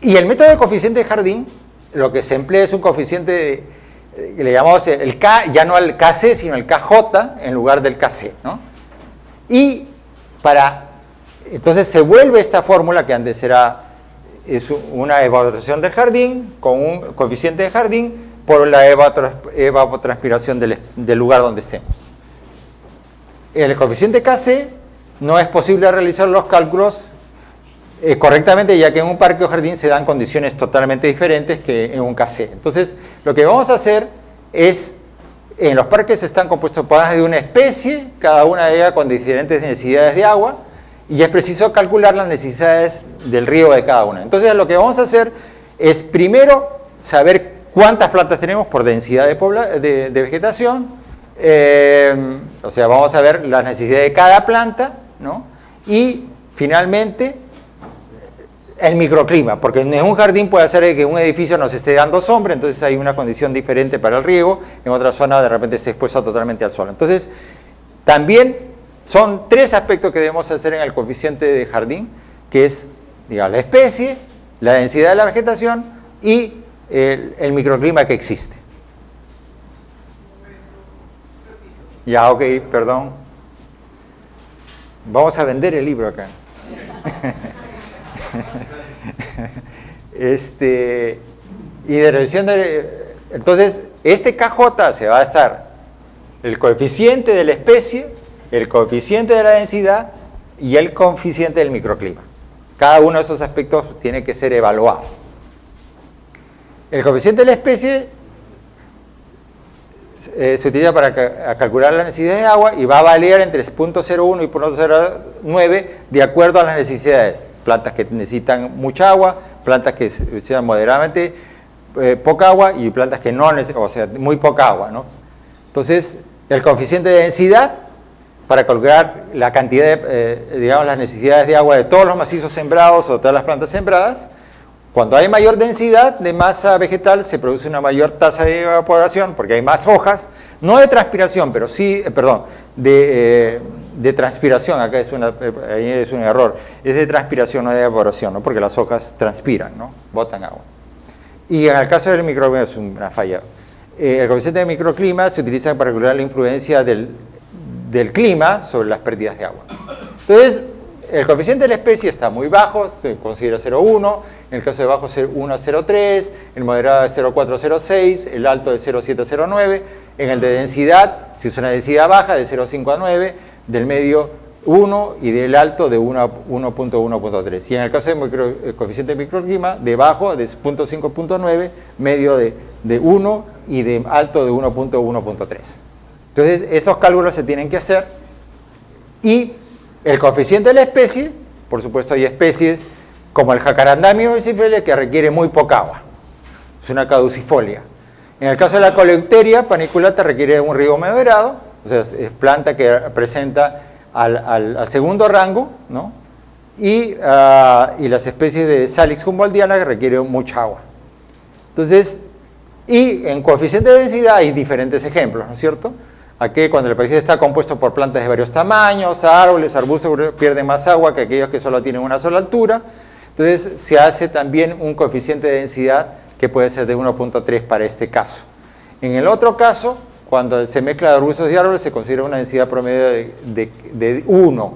Speaker 2: Y el método de coeficiente de jardín, lo que se emplea es un coeficiente que le llamamos el K, ya no el KC, sino el KJ en lugar del KC, ¿no? Y entonces se vuelve esta fórmula que antes es una evaporación del jardín con un coeficiente de jardín por la evapotranspiración del lugar donde estemos. El coeficiente KC no es posible realizar los cálculos correctamente, ya que en un parque o jardín se dan condiciones totalmente diferentes que en un KC. Entonces, lo que vamos a hacer es, en los parques están compuestos por plantas de una especie, cada una de ellas con diferentes necesidades de agua, y es preciso calcular las necesidades del riego de cada una. Entonces, lo que vamos a hacer es primero saber cuántas plantas tenemos por densidad de vegetación, o sea, vamos a ver las necesidades de cada planta, ¿no? Y finalmente el microclima, porque en un jardín puede ser que un edificio nos esté dando sombra, entonces hay una condición diferente para el riego, en otra zona de repente esté expuesto totalmente al sol. Entonces, también son tres aspectos que debemos hacer en el coeficiente de jardín, que es, digamos, la especie, la densidad de la vegetación y el microclima que existe. Ya, ok, perdón. Vamos a vender el libro acá. Y de revisión entonces, este KJ se va a estar el coeficiente de la especie, el coeficiente de la densidad y el coeficiente del microclima. Cada uno de esos aspectos tiene que ser evaluado. El coeficiente de la especie se utiliza para calcular la necesidad de agua y va a variar entre 0.01 y 0.09 de acuerdo a las necesidades. Plantas que necesitan mucha agua, plantas que necesitan moderadamente poca agua y plantas que no necesitan, o sea, muy poca agua, ¿no? Entonces, el coeficiente de densidad para calcular la cantidad de, digamos, las necesidades de agua de todos los macizos sembrados o todas las plantas sembradas. Cuando hay mayor densidad de masa vegetal, se produce una mayor tasa de evaporación porque hay más hojas, no de transpiración, pero sí, de transpiración, acá ahí es un error, es de transpiración, no de evaporación, ¿no? Porque las hojas transpiran, ¿no? Botan agua. Y en el caso del microclima es una falla. El coeficiente de microclima se utiliza para calcular la influencia del clima sobre las pérdidas de agua. Entonces, el coeficiente de la especie está muy bajo, se considera 0,1, en el caso de bajo 1,03, el moderado es 0,406, el alto de 0,709, en el de densidad, si es una densidad baja, de 0,5 a 9, del medio 1 y del alto de 1.1.3. Y en el caso del coeficiente de microclima, de bajo de 0.5.9, medio de 1 y de alto de 1.1.3. Entonces, esos cálculos se tienen que hacer. Y el coeficiente de la especie, por supuesto hay especies como el jacarandá misifolium que requiere muy poca agua. Es una caducifolia. En el caso de la coleopteria paniculata requiere un riego moderado, o sea, es planta que presenta al segundo rango, ¿no? Y las especies de Salix humboldtiana que requieren mucha agua. Entonces, y en coeficiente de densidad hay diferentes ejemplos, ¿no es cierto? Aquí cuando el paisaje está compuesto por plantas de varios tamaños, árboles, arbustos, pierden más agua que aquellos que solo tienen una sola altura. Entonces se hace también un coeficiente de densidad que puede ser de 1.3 para este caso. En el otro caso, cuando se mezcla de arbustos y árboles, se considera una densidad promedio de 1.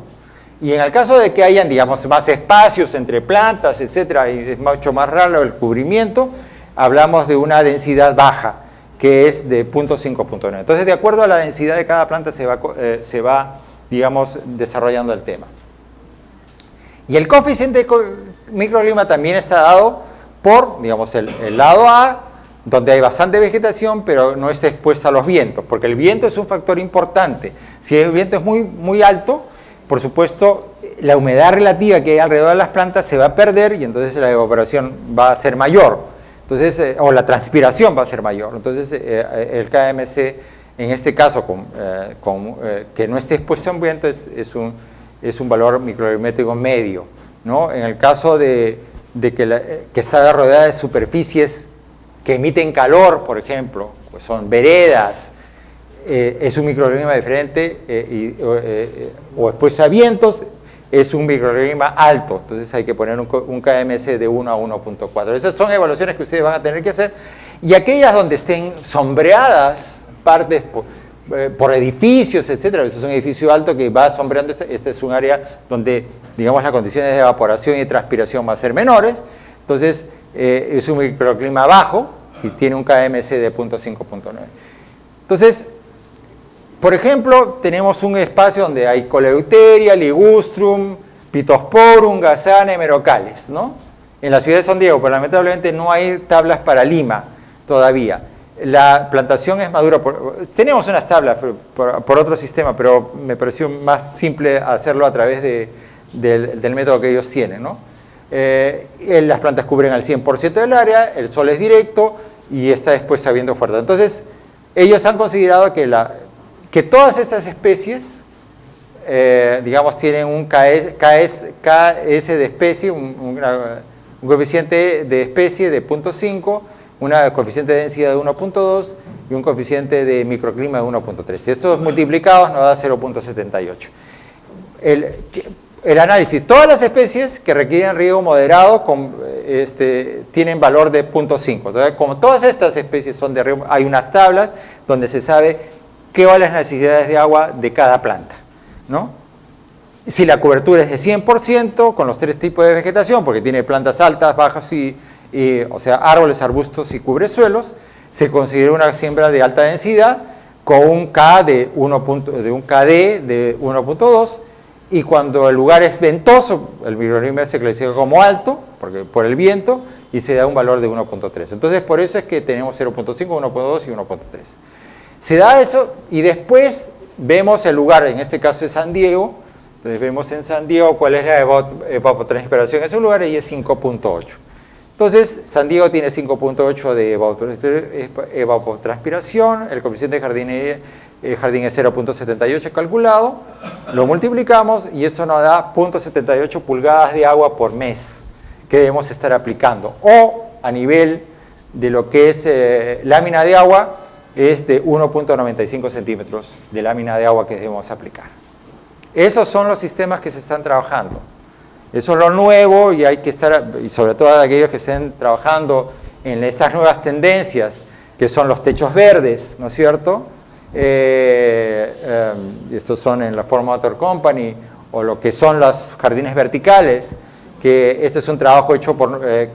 Speaker 2: Y en el caso de que hayan, digamos, más espacios entre plantas, etcétera, y es mucho más raro el cubrimiento, hablamos de una densidad baja, que es de 0.5.9. Entonces, de acuerdo a la densidad de cada planta se va digamos, desarrollando el tema. Y el coeficiente de microclima también está dado por, digamos, el lado A, donde hay bastante vegetación, pero no está expuesta a los vientos, porque el viento es un factor importante. Si el viento es muy alto, por supuesto, la humedad relativa que hay alrededor de las plantas se va a perder y entonces la evaporación va a ser mayor, entonces, o la transpiración va a ser mayor. Entonces, el KMC, en este caso, que no esté expuesto a un viento, es un valor microclimático medio, ¿no? En el caso de que está rodeada de superficies que emiten calor, por ejemplo, pues son veredas, es un microclima diferente, o expuesto a vientos, es un microclima alto, entonces hay que poner un KMS de 1 a 1.4. Esas son evaluaciones que ustedes van a tener que hacer, y aquellas donde estén sombreadas partes por edificios, etcétera. Eso es un edificio alto que va sombreando. Este es un área donde, digamos, las condiciones de evaporación y transpiración van a ser menores. Entonces, es un microclima bajo y tiene un KMS de 0.5, 0.9. Entonces, por ejemplo, tenemos un espacio donde hay Coleopteria, Ligustrum, Pittosporum, Gasana y Merocales, ¿no? En la ciudad de San Diego, pero lamentablemente no hay tablas para Lima todavía. La plantación es madura. Tenemos unas tablas por otro sistema, pero me pareció más simple hacerlo a través del método que ellos tienen, ¿no? Las plantas cubren al 100% del área, el sol es directo y está después habiendo fuerza. Entonces, ellos han considerado que todas estas especies, digamos, tienen un KS de especie, un coeficiente de especie de 0.5, un coeficiente de densidad de 1.2 y un coeficiente de microclima de 1.3. Estos multiplicados nos da 0.78. El análisis, todas las especies que requieren riego moderado tienen valor de 0.5. Entonces, como todas estas especies son de riego, hay unas tablas donde se sabe qué van las necesidades de agua de cada planta, ¿no? Si la cobertura es de 100% con los 3 tipos de vegetación, porque tiene plantas altas, bajas o sea, árboles, arbustos y cubresuelos, se considera una siembra de alta densidad con un KD de 1.2, y cuando el lugar es ventoso, el microclima se clasifica como alto por el viento y se da un valor de 1.3. Entonces, por eso es que tenemos 0.5, 1.2 y 1.3. Se da eso y después vemos el lugar, en este caso es San Diego. Entonces vemos en San Diego cuál es la evapotranspiración en ese lugar y es 5.8. Entonces, San Diego tiene 5.8 de evapotranspiración, el coeficiente de jardín es 0.78 calculado, lo multiplicamos y esto nos da 0.78 pulgadas de agua por mes que debemos estar aplicando. O a nivel de lo que es lámina de agua, es de 1.95 centímetros de lámina de agua que debemos aplicar. Esos son los sistemas que se están trabajando. Eso es lo nuevo y hay que estar, y sobre todo aquellos que estén trabajando en esas nuevas tendencias, que son los techos verdes, ¿no es cierto? Estos son en la Ford Motor Company, o lo que son los jardines verticales, que este es un trabajo hecho en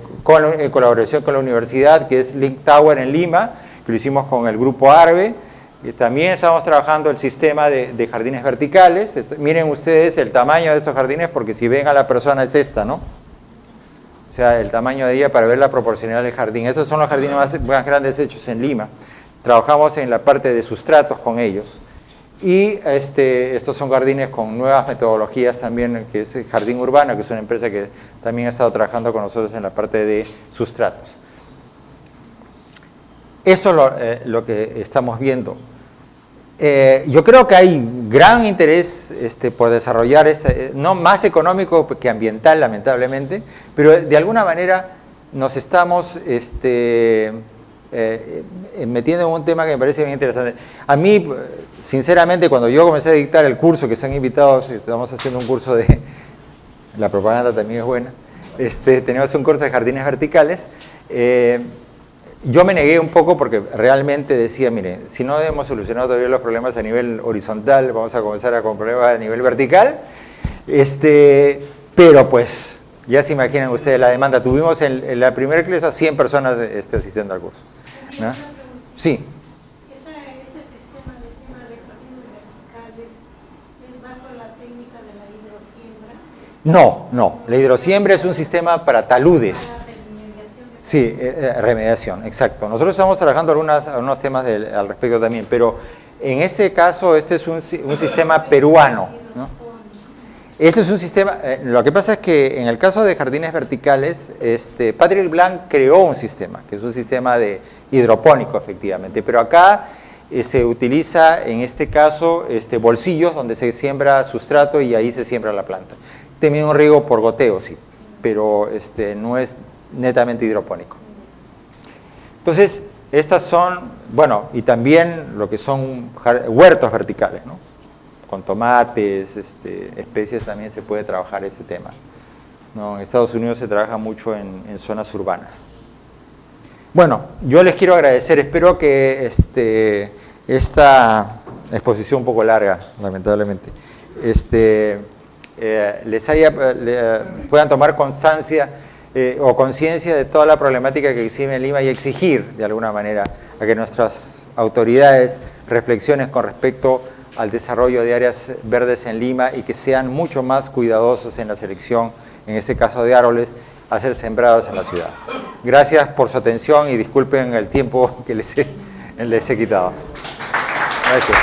Speaker 2: colaboración con la universidad, que es Link Tower en Lima, que lo hicimos con el grupo ARBE. Y también estamos trabajando el sistema de jardines verticales. Miren ustedes el tamaño de estos jardines, porque si ven a la persona es esta, ¿no? O sea, el tamaño de ella para ver la proporcionalidad del jardín. Estos son los jardines más grandes hechos en Lima. Trabajamos en la parte de sustratos con ellos. Y estos son jardines con nuevas metodologías también, que es Jardín Urbano, que es una empresa que también ha estado trabajando con nosotros en la parte de sustratos. Eso es lo que estamos viendo. Yo creo que hay gran interés por desarrollar, no más económico que ambiental, lamentablemente, pero de alguna manera nos estamos metiendo en un tema que me parece bien interesante. A mí, sinceramente, cuando yo comencé a dictar el curso, que se han invitado, estamos haciendo un curso de... La propaganda también es buena. Tenemos un curso de jardines verticales. Yo me negué un poco porque realmente decía, mire, si no hemos solucionado todavía los problemas a nivel horizontal, vamos a comenzar con problemas a nivel vertical. Pero pues, ya se imaginan ustedes la demanda. Tuvimos en la primera clase a 100 personas asistiendo al curso, ¿no? Sí.
Speaker 3: Ese sistema de jardines verticales es bajo
Speaker 2: No, no. La hidrosiembra es un sistema para taludes. Sí, remediación, exacto. Nosotros estamos trabajando algunos temas al respecto también, pero en ese caso este es un sistema peruano, ¿no? Este es un sistema, lo que pasa es que en el caso de jardines verticales, Patrick Blanc creó un sistema, que es un sistema de hidropónico efectivamente, pero acá se utiliza en este caso bolsillos donde se siembra sustrato y ahí se siembra la planta. También un riego por goteo, sí, pero no es netamente hidropónico. Entonces, estas son, bueno, y también lo que son huertos verticales, ¿no? Con tomates, especies también se puede trabajar este tema, ¿no? En Estados Unidos se trabaja mucho en zonas urbanas. Bueno, yo les quiero agradecer, espero que esta exposición un poco larga, lamentablemente, puedan tomar constancia o conciencia de toda la problemática que existe en Lima y exigir de alguna manera a que nuestras autoridades reflexionen con respecto al desarrollo de áreas verdes en Lima y que sean mucho más cuidadosos en la selección, en este caso de árboles, a ser sembrados en la ciudad. Gracias por su atención y disculpen el tiempo que les he quitado. Gracias.